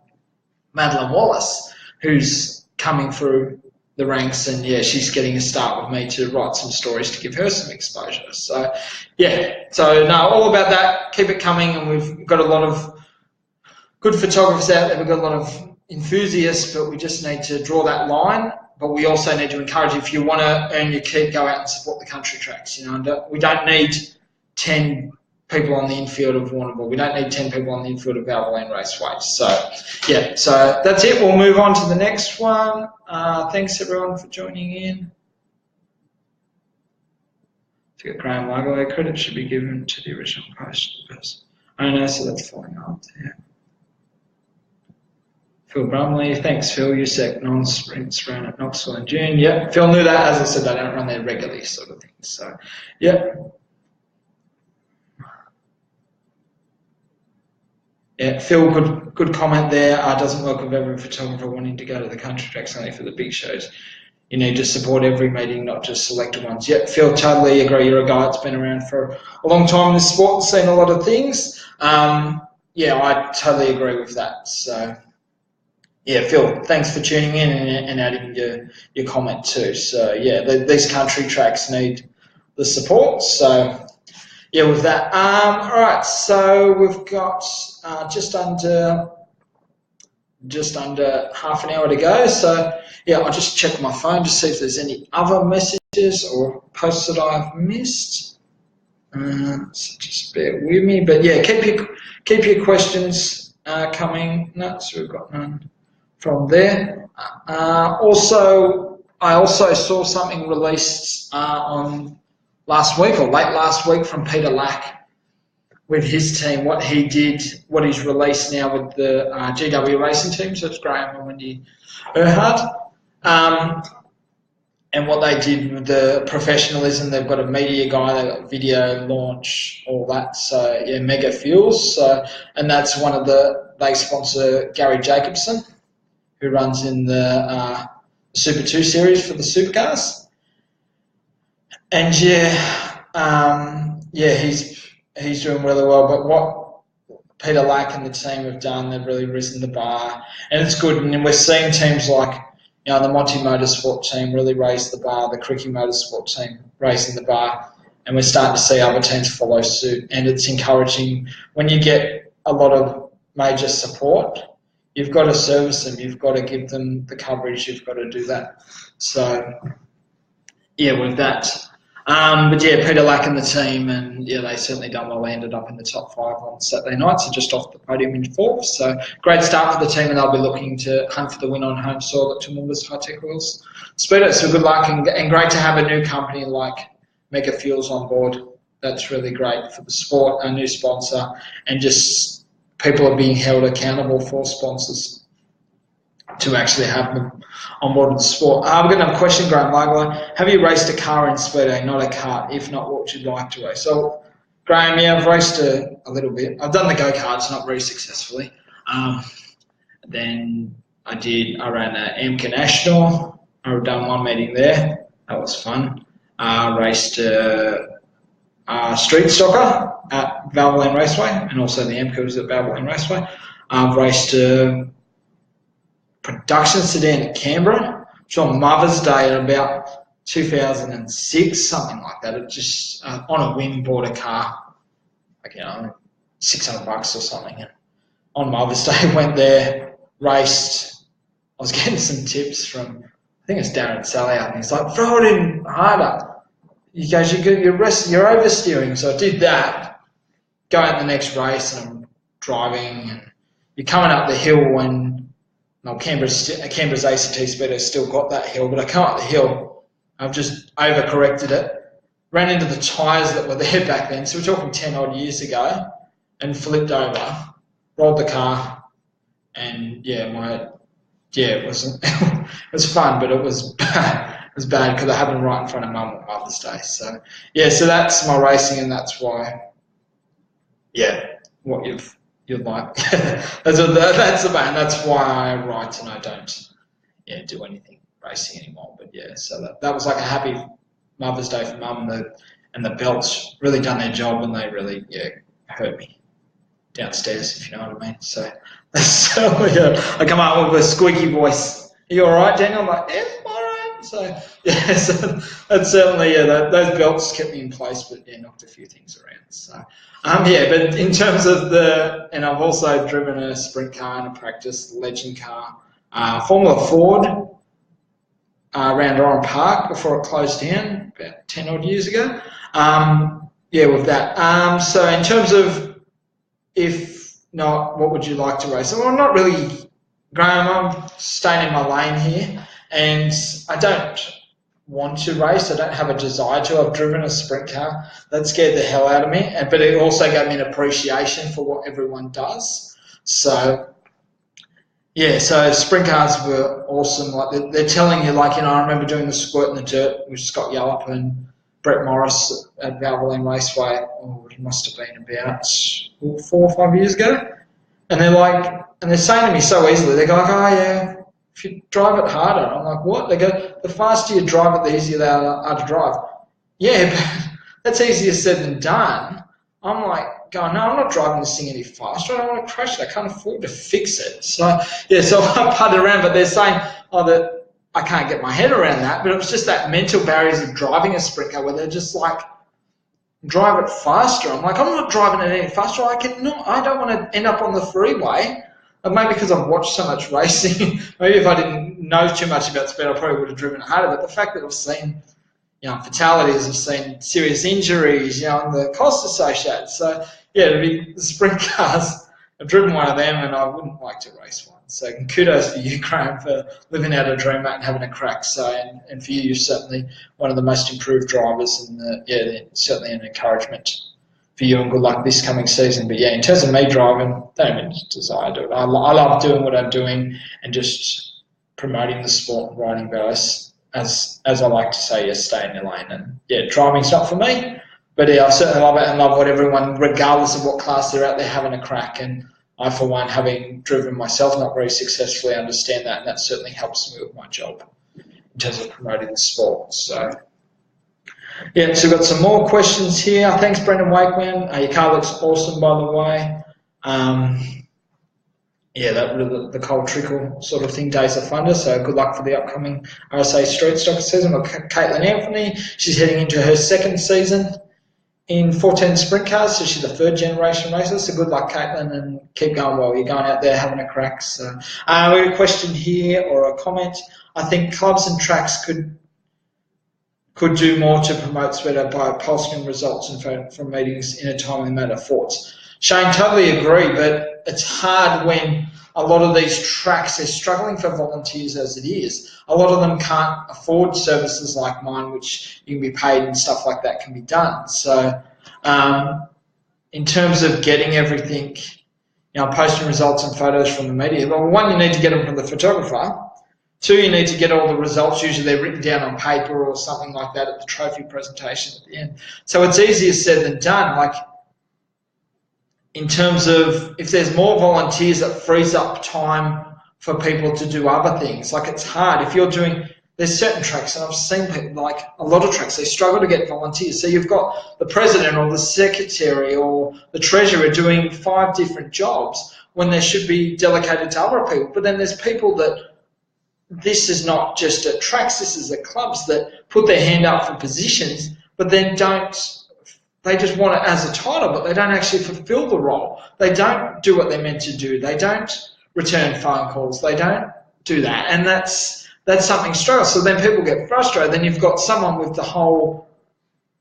Madeline Wallace, who's coming through the ranks, and yeah, she's getting a start with me to write some stories to give her some exposure. So yeah, all about that. Keep it coming, and we've got a lot of good photographers out there. We've got a lot of enthusiasts, but we just need to draw that line but we also need to encourage, if you want to earn your keep, go out and support the country tracks. We don't need 10 people on the infield of Warrnambool. We don't need 10 people on the infield of Valvoline Raceway. So, yeah, so that's it. We'll move on to the next one. Thanks, everyone, for joining in. To get Graham Lagerway, credit should be given to the original post. I know, so that's falling out. Yeah. Phil Brumley, thanks, Phil. USEC non-sprints ran at Knoxville in June. Yeah, Phil knew that. As I said, they don't run there regularly, sort of thing. So, yeah. Yeah, Phil, good comment there. Doesn't work with every photographer wanting to go to the country tracks, only for the big shows. You need to support every meeting, not just selected ones. Yeah, Phil, totally agree. You're a guy that's been around for a long time in this sport and seen a lot of things. Yeah, I totally agree with that. So, yeah, Phil, thanks for tuning in and adding your comment too. So, yeah, these country tracks need the support. So, yeah, with that. All right, so we've got just under half an hour to go. So, yeah, I'll just check my phone to see if there's any other messages or posts that I've missed. So just bear with me. But yeah, keep your questions coming. No, so we've got none from there. I also saw something released on last week or late last week from Peter Lack with his team, what he did, what he's released now with the GW racing team, so it's Graham and Wendy Erhard, and what they did with the professionalism. They've got a media guy, they've got video launch, all that. So yeah, Mega Fuels. So, and that's one of they sponsor Gary Jacobson, who runs in the Super 2 series for the supercars. And yeah, he's doing really well. But what Peter Lack and the team have done, they've really risen the bar, and it's good. And we're seeing teams like, the Monty Motorsport team really raise the bar, the Cricky Motorsport team raising the bar, and we're starting to see other teams follow suit. And it's encouraging when you get a lot of major support. You've got to service them. You've got to give them the coverage. You've got to do that. So, yeah, with that. But yeah, Peter Lack and the team, and yeah, they certainly done well. They ended up in the top 5 on Saturday night, so just off the podium in 4th. So great start for the team, and they'll be looking to hunt for the win on home soil at Toowoomba's High Tech Wheels Speedo. So good luck, and great to have a new company like Mega Fuels on board. That's really great for the sport, a new sponsor, and just people are being held accountable for sponsors to actually have them on board with the sport. We're going to have a question, Graham Lagerway. Have you raced a car in Speedo, not a kart? If not, what would you like to race? So, Graham, yeah, I've raced a little bit. I've done the go-karts, not very successfully. Then I ran an AMCA National. I've done one meeting there. That was fun. Raced street stocker at Valvoline Raceway, and also the AMCA was at Valvoline Raceway. I've raced production sedan at Canberra, which on Mother's Day in about 2006, something like that. It just on a whim bought a car, like $600 or something. And on Mother's Day went there, raced. I was getting some tips from, I think it's Darren Sally out, and he's like, throw it in harder. He goes, you're oversteering. So I did that. Go out in the next race, and I'm driving, and you're coming up the hill when. No, Canberra's ACT Speedo still got that hill, but I come up the hill, I've just overcorrected it, ran into the tyres that were there back then, so we're talking 10 odd years ago, and flipped over, rolled the car, and it wasn't, it was fun, but it was bad because I happened right in front of Mum on Mother's Day. So yeah, so that's my racing, and that's why, what you'd like. that's the band. That's why I write and I don't do anything racing anymore. But yeah, so that was like a happy Mother's Day for Mum, and the belts really done their job, and they really hurt me downstairs, if you know what I mean. So I come up with a squeaky voice. Are you all right, Daniel? I'm like, yeah, I'm all right. So yeah, so that's certainly those belts kept me in place, but knocked a few things around. So. But in terms of and I've also driven a sprint car in a practice legend car, Formula Ford, around Oran Park before it closed down about 10 odd years ago. With that. So in terms of if not, what would you like to race? Well, not really, Graham. I'm staying in my lane here, and I don't want to race. I don't have a desire to. I've driven a sprint car. That scared the hell out of me, but it also gave me an appreciation for what everyone does. So, yeah, so sprint cars were awesome. Like they're telling you, like, I remember doing the squirt in the dirt with Scott Yallop and Brett Morris at Valvoline Raceway. Oh, it must have been about 4 or 5 years ago. And they're saying to me so easily, they go like, oh yeah, if you drive it harder. I'm like, what? They go, the faster you drive it, the easier they are to drive. Yeah, but that's easier said than done. I'm like, going, no, I'm not driving this thing any faster. I don't want to crash it. I can't afford to fix it. So, yeah, so I putted around, but they're saying, that I can't get my head around that, but it was just that mental barriers of driving a sprint car where they're just like, drive it faster. I'm like, I'm not driving it any faster. I don't want to end up on the freeway. Maybe because I've watched so much racing. Maybe if I didn't know too much about speed, I probably would have driven harder. But the fact that I've seen, fatalities, I've seen serious injuries, and the costs associated. So, yeah, the sprint cars, I've driven one of them and I wouldn't like to race one. So kudos for you, Graham, for living out a dream, mate, and having a crack. So, and for you, you're certainly one of the most improved drivers, and certainly an encouragement for you, and good luck this coming season. But yeah, in terms of me driving, don't even desire to do it. I love doing what I'm doing and just promoting the sport and riding, but as I like to say, stay in your lane. And yeah, driving's not for me, but yeah, I certainly love it and love what everyone, regardless of what class they're at, they're having a crack. And I, for one, having driven myself not very successfully, understand that, and that certainly helps me with my job in terms of promoting the sport. So, yeah, so we've got some more questions here. Thanks, Brendan Wakeman. Your car looks awesome, by the way. The cold trickle sort of thing, days of thunder. So good luck for the upcoming RSA Street Stocker season. We've got Caitlin Anthony. She's heading into her second season in 14 sprint cars, so she's a third generation racer. So good luck, Caitlin, and keep going well. You're going out there having a crack. So we have a question here or a comment. I think clubs and tracks could do more to promote Speedo by posting results and from meetings in a timely manner. Thoughts? Shane, totally agree, but it's hard when a lot of these tracks are struggling for volunteers as it is. A lot of them can't afford services like mine, which you can be paid and stuff like that can be done. So in terms of getting everything, posting results and photos from the media, well, one, you need to get them from the photographer. Two, you need to get all the results. Usually they're written down on paper or something like that at the trophy presentation at the end. So it's easier said than done. Like, in terms of if there's more volunteers, that frees up time for people to do other things. Like, it's hard. If you're doing, there's certain tracks, and I've seen people, like a lot of tracks, they struggle to get volunteers. So you've got the president or the secretary or the treasurer doing 5 different jobs when there should be delegated to other people. But then there's people that, this is not just at tracks, this is at clubs, that put their hand up for positions, but then they just want it as a title, but they don't actually fulfill the role. They don't do what they're meant to do. They don't return phone calls. They don't do that. And that's something struggle. So then people get frustrated. Then you've got someone with the whole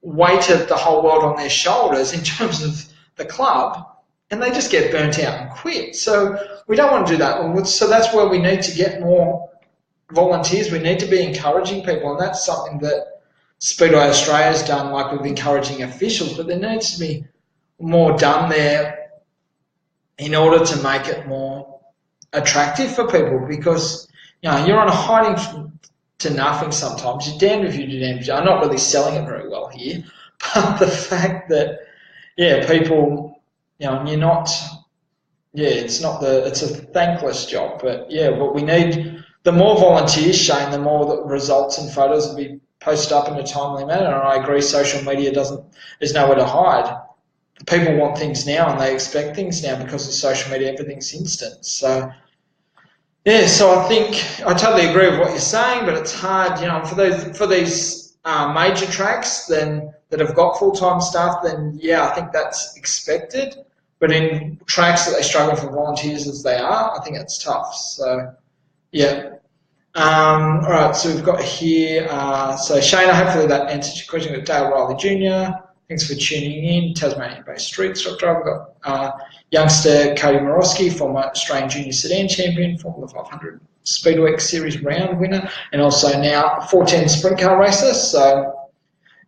weight of the whole world on their shoulders in terms of the club, and they just get burnt out and quit. So we don't want to do that. So that's where we need to get more volunteers. We need to be encouraging people, and that's something that Speedway Australia's done, like with encouraging officials, but there needs to be more done there in order to make it more attractive for people, because you're on a hiding to nothing sometimes. You're damned if you do, damned if you. I'm not really selling it very well here, but the fact that people, and you're not, it's a thankless job, but what we need. The more volunteers, Shane, the more the results and photos will be posted up in a timely manner. And I agree, social media there's nowhere to hide. People want things now and they expect things now because of social media. Everything's instant. So, so I think I totally agree with what you're saying, but it's hard, for these major tracks then that have got full-time staff, then I think that's expected. But in tracks that they struggle for volunteers as they are, I think it's tough. So, yeah. All right, so we've got here, so Shayna, hopefully that answers your question. We've got Dale Riley Jr., thanks for tuning in. Tasmanian-based street stock driver. We've got youngster Cody Morosky, former Australian Junior Sedan champion, Formula 500 Speedway Series round winner, and also now 14 sprint car racer. So,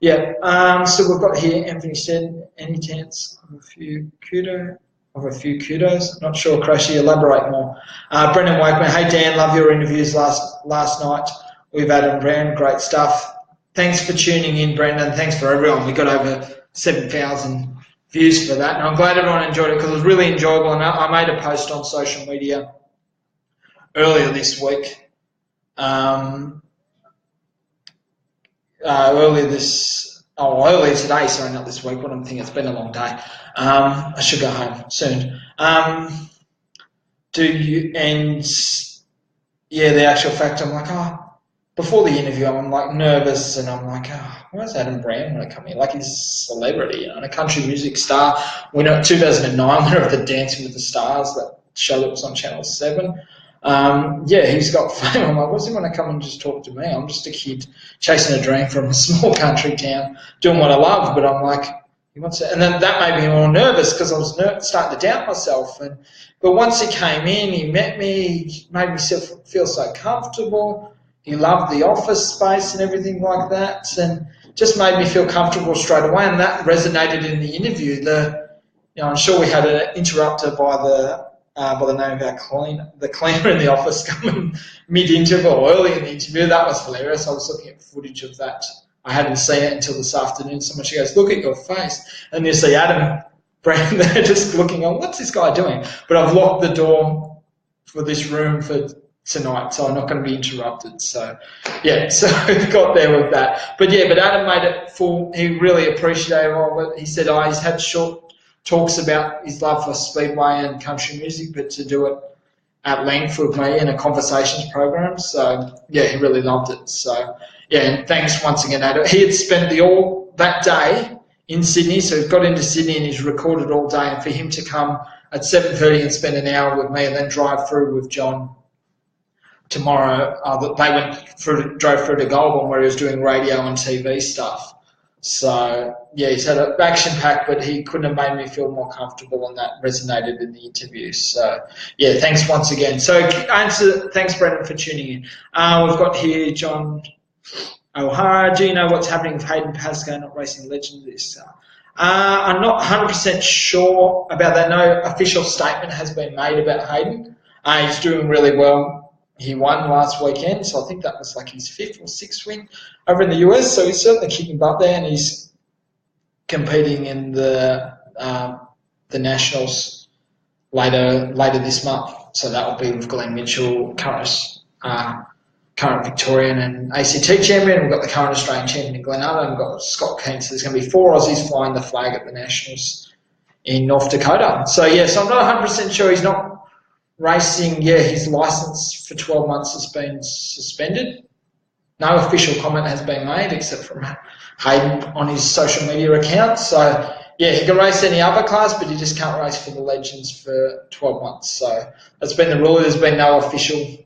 yeah, so we've got here, Anthony said, any chance of a few kudos. Not sure, Crashy, elaborate more. Brendan Wakeman, hey Dan, love your interviews last night with Adam Brown, great stuff. Thanks for tuning in, Brendan. Thanks for everyone. We got over 7,000 views for that, and I'm glad everyone enjoyed it because it was really enjoyable. And I made a post on social media earlier this week. Earlier today, sorry, not this week. What I'm thinking, it's been a long day. I should go home soon. The actual fact, I'm like, before the interview, I'm like nervous and I'm like, where's Adam Brown when I come here? Like he's a celebrity, and a country music star, winner 2009, winner of the Dancing with the Stars, that show that was on Channel 7. He's got fame. I'm like, what's he want to come and just talk to me? I'm just a kid chasing a dream from a small country town, doing what I love. But I'm like, he wants to, and then that made me more nervous because I was starting to doubt myself. But once he came in, he met me, he made me feel so comfortable. He loved the office space and everything like that, and just made me feel comfortable straight away. And that resonated in the interview. I'm sure we had an interrupter by the name of the cleaner in the office coming mid-interview or early in the interview. That was hilarious. I was looking at footage of that. I hadn't seen it until this afternoon. She goes, look at your face. And you see Adam Brown there just looking on, what's this guy doing? But I've locked the door for this room for tonight, so I'm not going to be interrupted. So, so we got there with that. But Adam made it full. He really appreciated it. He said, he's had short talks about his love for Speedway and country music, but to do it at length with me in a conversations program. So, he really loved it. So, and thanks once again, Adam. He had spent that day in Sydney, so he got into Sydney and he's recorded all day. And for him to come at 7:30 and spend an hour with me and then drive through with John tomorrow, they drove through to Goulburn where he was doing radio and TV stuff. So, he's had an action pack, but he couldn't have made me feel more comfortable, and that resonated in the interview. So, thanks once again. So, thanks, Brendan, for tuning in. We've got here John O'Hara. Do you know what's happening with Hayden Pascoe not racing Legend this? I'm not 100% sure about that. No official statement has been made about Hayden. He's doing really well. He won last weekend, so I think that was like his 5th or 6th win over in the US. So he's certainly kicking butt there, and he's competing in the Nationals later this month. So that will be with Glenn Mitchell, current Victorian and ACT champion. We've got the current Australian champion in Glen Arthur, and we've got Scott Keane. So there's going to be 4 Aussies flying the flag at the Nationals in North Dakota. So so I'm not 100% sure he's not racing. His licence for 12 months has been suspended. No official comment has been made except from Hayden on his social media account. So, he can race any other class, but he just can't race for the Legends for 12 months. So that's been the rule. There's been no official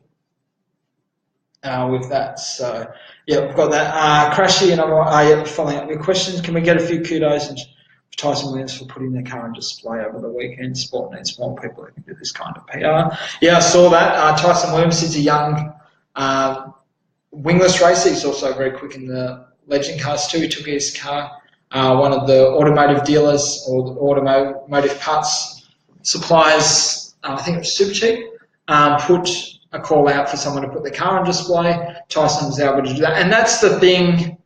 with that. So, we've got that. Crashy and I'm following up your questions. Can we get a few kudos and Tyson Williams for putting their car on display over the weekend? Sport needs more people who can do this kind of PR. I saw that. Tyson Williams is a young wingless racer. He's also very quick in the legend cars too. He took his car, one of the automotive dealers or the automotive parts suppliers, I think it was Super Cheap, put a call out for someone to put the car on display. Tyson was able to do that. And that's the thing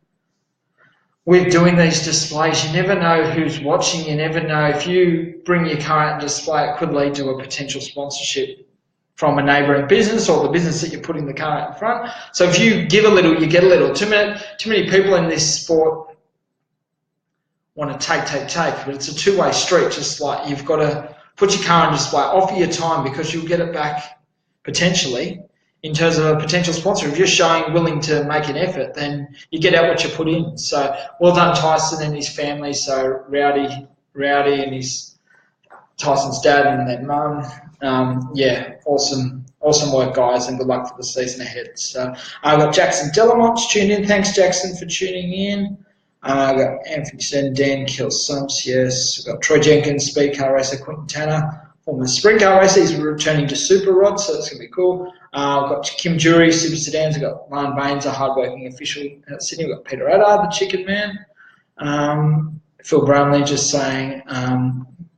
with doing these displays. You never know who's watching. You never know. If you bring your car out and display, it could lead to a potential sponsorship from a neighbouring business or the business that you're putting the car out in front. So if you give a little, you get a little. Too many people in this sport want to take, but it's a two-way street. Just like you've got to put your car on display, offer your time, because you'll get it back potentially in terms of a potential sponsor. If you're showing willing to make an effort, then you get out what you put in. So well done, Tyson and his family. So Rowdy and his Tyson's dad and their mum. Awesome awesome work, guys, and good luck for the season ahead. So I've got Jackson Delamont's tuned in. Thanks, Jackson, for tuning in. I've got Anthony Sen, Dan Kilsumps, yes. We've got Troy Jenkins, speed car racer, Quentin Tanner, former sprint car racer. He's returning to Super Rod, so that's going to be cool. I've got Kim Jury, Super Sedans. We've got Lon Baines, a hardworking official at Sydney. We've got Peter Addard, the chicken man. Phil Brownlee just saying,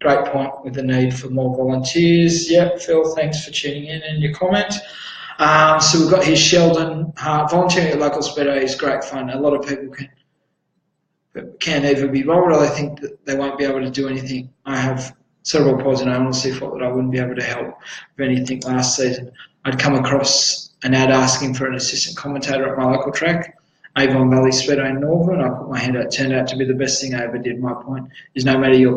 great point with the need for more volunteers. Yep, Phil, thanks for tuning in and your comment. So we've got here Sheldon. Volunteering at local speedo is great fun. A lot of people can't even be bothered. I think that they won't be able to do anything. I have cerebral palsy and I honestly thought that I wouldn't be able to help with anything last season. I'd come across an ad asking for an assistant commentator at my local track, Avon Valley Speedo in Northern. I put my hand out. It turned out to be the best thing I ever did. My point is, no matter your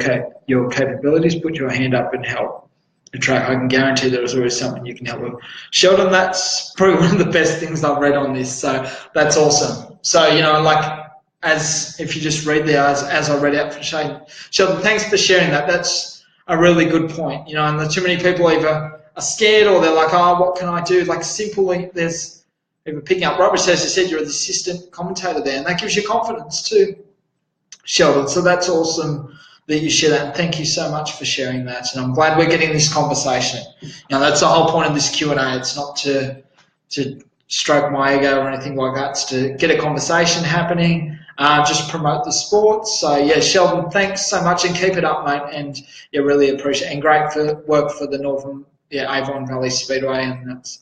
capabilities, put your hand up and help the track. I can guarantee there's always something you can help with. Sheldon, that's probably one of the best things I've read on this, so that's awesome. So, you know, like, as if you just read there, as I read out for Sheldon, thanks for sharing that. That's a really good point. You know, and too many people either are scared or they're like, oh, what can I do? Like, simply, there's either picking up rubbish, as you said, you're the assistant commentator there, and that gives you confidence too, Sheldon. So that's awesome that you share that, and thank you so much for sharing that. And I'm glad we're getting this conversation. You know, that's the whole point of this Q&A. It's not to stroke my ego or anything like that. It's to get a conversation happening, just promote the sport. So yeah, Sheldon, thanks so much, and keep it up, mate. And yeah, really appreciate it. And great work for the Northern Avon Valley Speedway, and that's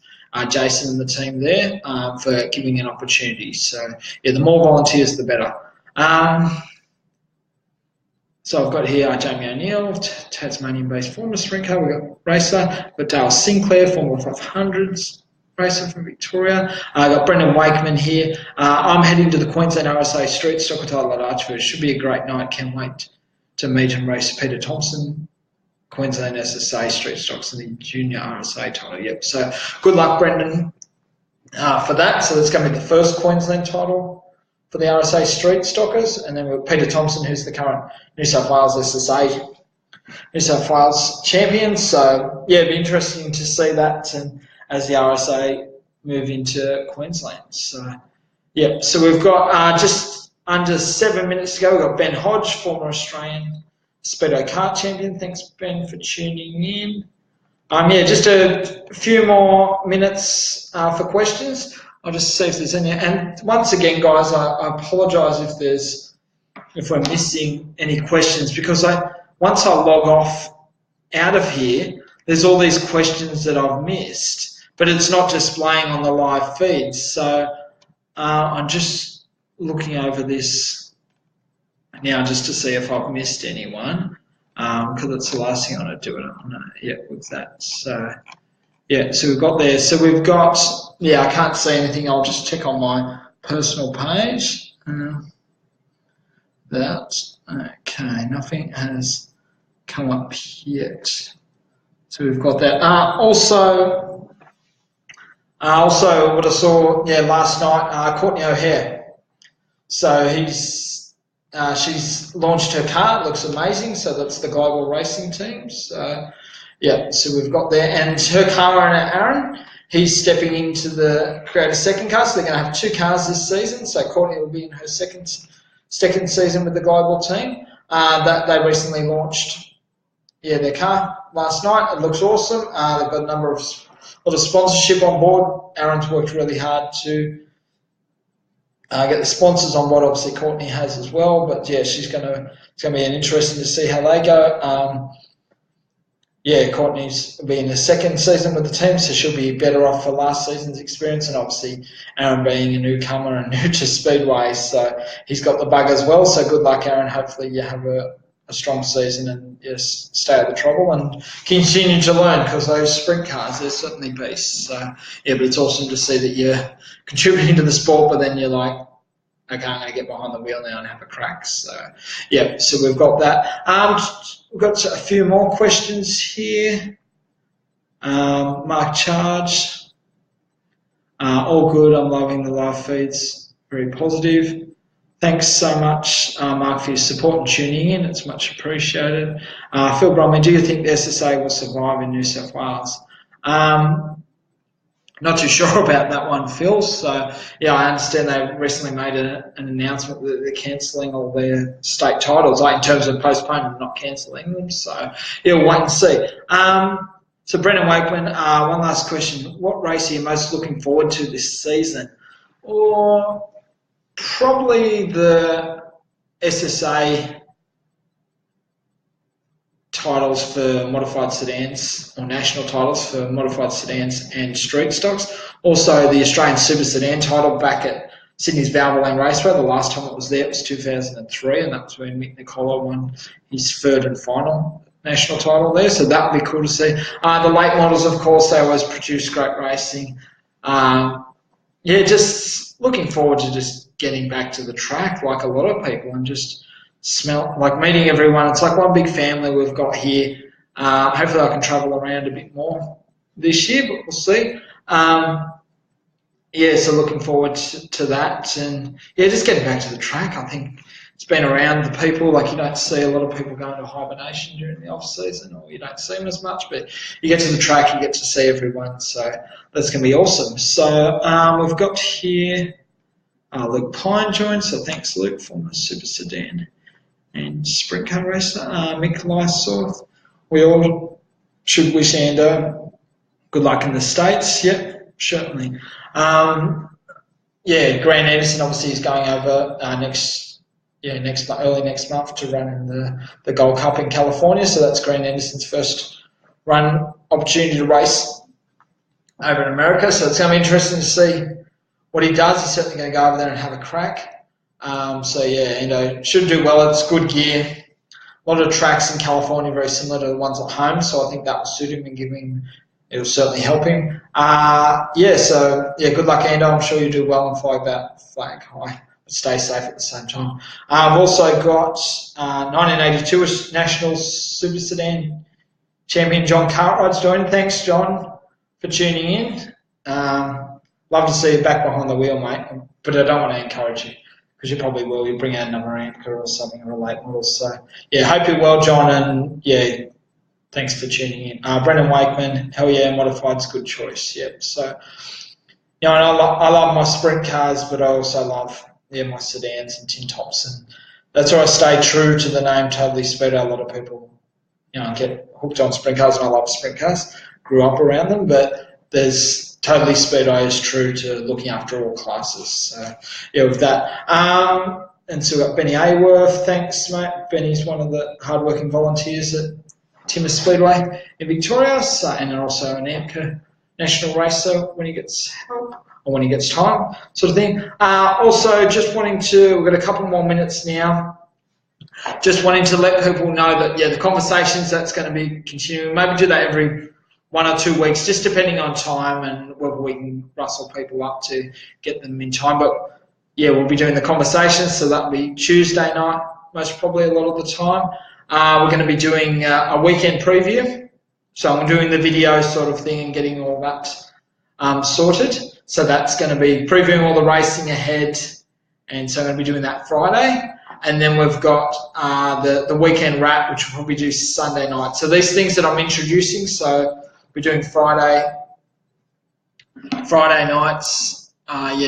Jason and the team there for giving an opportunity. So yeah, the more volunteers, the better. So I've got here Jamie O'Neill, Tasmanian-based former sprint car. We've got racer. We've got Dale Sinclair, former 500s racer from Victoria. I've got Brendan Wakeman here. I'm heading to the Queensland RSA Street Stocker title at Archfield. Should be a great night. Can't wait to meet and race Peter Thompson, Queensland SSA Street Stocks, and the Junior RSA title. Yep. So good luck, Brendan, for that. So that's going to be the first Queensland title for the RSA Street Stockers, and then we've got Peter Thompson, who's the current New South Wales SSA New South Wales champion. So yeah, it'd be interesting to see that, and as the RSA move into Queensland. So yeah, so we've got just under 7 minutes to go. We've got Ben Hodge, former Australian Speedo kart champion. Thanks, Ben, for tuning in. Yeah, just a few more minutes for questions. I'll just see if there's any. And once again, guys, I apologise if we're missing any questions, because once I log off out of here, there's all these questions that I've missed, but it's not displaying on the live feed. So I'm just looking over this now just to see if I've missed anyone, because it's the last thing I want to do it with that. So yeah, so we've got there. So we've got, yeah, I can't see anything. I'll just check on my personal page. Okay, nothing has come up yet. So we've got that. Also what I saw, last night, Courtney O'Hare. So she's launched her car. It looks amazing. So that's the global racing team. So yeah, so we've got there, and her car owner Aaron, he's stepping into the Creator second car. So they're going to have two cars this season. So Courtney will be in her second season with the global team. That they recently launched, their car last night. It looks awesome. They've got a lot of sponsorship on board. Aaron's worked really hard to get the sponsors on board. Obviously, Courtney has as well. But yeah, it's going to be interesting to see how they go. Courtney's will be in her second season with the team, so she'll be better off for last season's experience. And obviously, Aaron being a newcomer and new to Speedway, so he's got the bug as well. So good luck, Aaron. Hopefully you have a strong season and stay out of the trouble and continue to learn, because those sprint cars, they're certainly beasts. So yeah, but it's awesome to see that you're contributing to the sport, but then you're like, okay, I'm going to get behind the wheel now and have a crack. So yeah, so we've got that. We've got a few more questions here. Mark Charge. All good. I'm loving the live feeds. Very positive. Thanks so much, Mark, for your support and tuning in. It's much appreciated. Phil Bromley, do you think the SSA will survive in New South Wales? Not too sure about that one, Phil. So, yeah, I understand they recently made an announcement that they're cancelling all their state titles, like in terms of postponing, not cancelling them. So, yeah, we'll wait and see. So, Brendan Wakeman, one last question. What race are you most looking forward to this season? Or probably the SSA titles for modified sedans, or national titles for modified sedans and street stocks. Also, the Australian Super Sedan title back at Sydney's Valvoline Raceway. The last time it was there, it was 2003, and that was when Mick Nicola won his third and final national title there. So that would be cool to see. The late models, of course, they always produce great racing. Yeah, just looking forward to just getting back to the track like a lot of people and just like meeting everyone. It's like one big family we've got here. Hopefully I can travel around a bit more this year, but we'll see. Yeah, so looking forward to that. And yeah, just getting back to the track. I think it's been around the people. Like, you don't see a lot of people going to hibernation during the off season, or you don't see them as much, but you get to the track, you get to see everyone. So that's going to be awesome. So we've got here Luke Pine joined. So thanks, Luke, former Super Sedan and sprint car racer. Mick Lysworth. We all should wish Ando good luck in the States. Yep, certainly. Yeah, Grant Anderson obviously is going over early next month to run in the Gold Cup in California. So that's Grant Anderson's first run opportunity to race over in America. So it's going to be interesting to see what he does. He's certainly going to go over there and have a crack. So yeah, should do well. It's good gear. A lot of tracks in California very similar to the ones at home, so I think that will suit him and it'll certainly help him. So good luck, Ando. I'm sure you do well and fly that flag high, but stay safe at the same time. I've also got 1982 National Super Sedan champion John Cartwright's joined. Thanks, John, for tuning in. Love to see you back behind the wheel, mate, but I don't want to encourage you, because you probably will. You bring out another anchor or something, or a late model. So, yeah, hope you're well, John, and, yeah, thanks for tuning in. Brendan Wakeman, hell yeah, modified's a good choice. Yep. So, and I love my sprint cars, but I also love, my sedans and tin tops. And that's why I stay true to the name Totally Speedway. A lot of people, get hooked on sprint cars, and I love sprint cars. Grew up around them, but there's Totally Speedway is true to looking after all classes. So, yeah, with that. And so we've got Benny Ayworth. Thanks, mate. Benny's one of the hardworking volunteers at Timber Speedway in Victoria, and also an AMCA national racer when he gets help, or when he gets time, sort of thing. Also, just wanting to, we've got a couple more minutes now, just wanting to let people know that, the conversations, that's going to be continuing. Maybe do that every 1 or 2 weeks, just depending on time and whether we can rustle people up to get them in time. But, we'll be doing the conversations, so that'll be Tuesday night, most probably a lot of the time. We're going to be doing a weekend preview. So I'm doing the video sort of thing and getting all that sorted. So that's going to be previewing all the racing ahead. And so I'm going to be doing that Friday. And then we've got the weekend wrap, which we'll probably do Sunday night. So these things that I'm introducing, so we're doing Friday nights,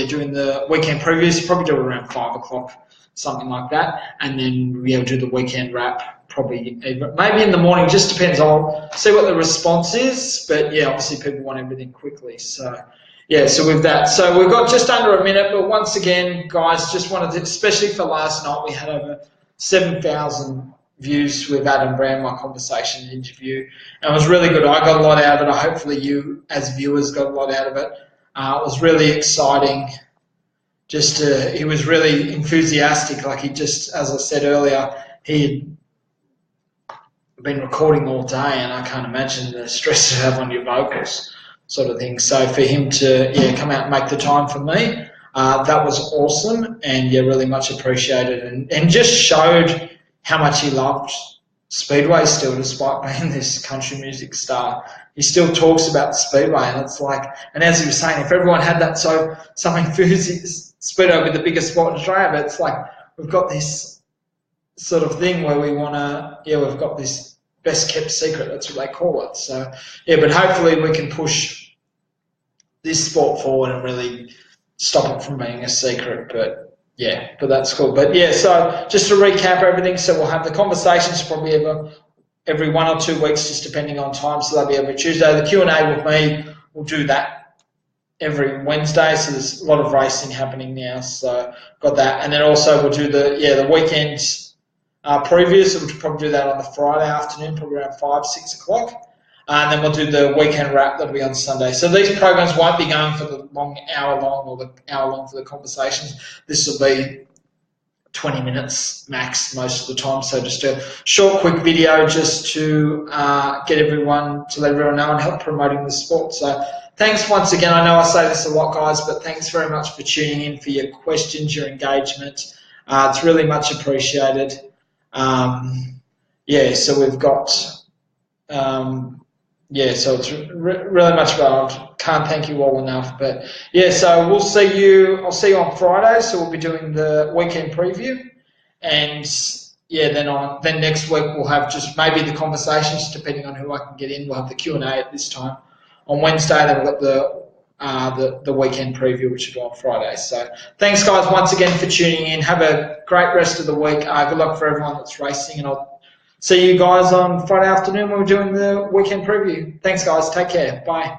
doing the weekend previews. Probably do it around 5 o'clock, something like that. And then we'll do the weekend wrap, probably maybe in the morning, just depends. I'll see what the response is. But obviously people want everything quickly. So so with that, so we've got just under a minute. But once again, guys, just wanted to, especially for last night, we had over 7,000 views with Adam Brown, my conversation interview, and it was really good. I got a lot out of it. Hopefully you as viewers got a lot out of it. It was really exciting. He was really enthusiastic. Like, he just, as I said earlier, he had been recording all day, and I can't imagine the stress you have on your vocals, sort of thing. So for him to come out and make the time for me, that was awesome, and really much appreciated, and just showed how much he loved Speedway still, despite being this country music star. He still talks about the Speedway, and it's like, and as he was saying, if everyone had that some enthusiasm, Speedway would be the biggest sport in Australia, but it's like, we've got this sort of thing where we want to, we've got this best kept secret, that's what they call it. So, but hopefully we can push this sport forward and really stop it from being a secret. But yeah, but that's cool. But yeah, so just to recap everything, so we'll have the conversations probably every 1 or 2 weeks, just depending on time. So they'll be every Tuesday. The Q&A with me, we'll do that every Wednesday. So there's a lot of racing happening now. So got that, and then also we'll do the weekend preview. So we'll probably do that on the Friday afternoon, probably around 5, 6 o'clock. And then we'll do the weekend wrap that'll be on Sunday. So these programs won't be going for the hour long or the hour long for the conversations. This will be 20 minutes max most of the time. So just a short, quick video just to let everyone know and help promoting the sport. So thanks once again. I know I say this a lot, guys, but thanks very much for tuning in, for your questions, your engagement. It's really much appreciated. So we've got... so it's really much about. Can't thank you all enough, but yeah. So I'll see you on Friday. So we'll be doing the weekend preview, and then next week we'll have just maybe the conversations, depending on who I can get in. We'll have the Q&A at this time on Wednesday. Then we've got the weekend preview, which will be on Friday. So thanks, guys, once again for tuning in. Have a great rest of the week. Good luck for everyone that's racing, and I'll see you guys on Friday afternoon when we're doing the weekend preview. Thanks, guys. Take care. Bye.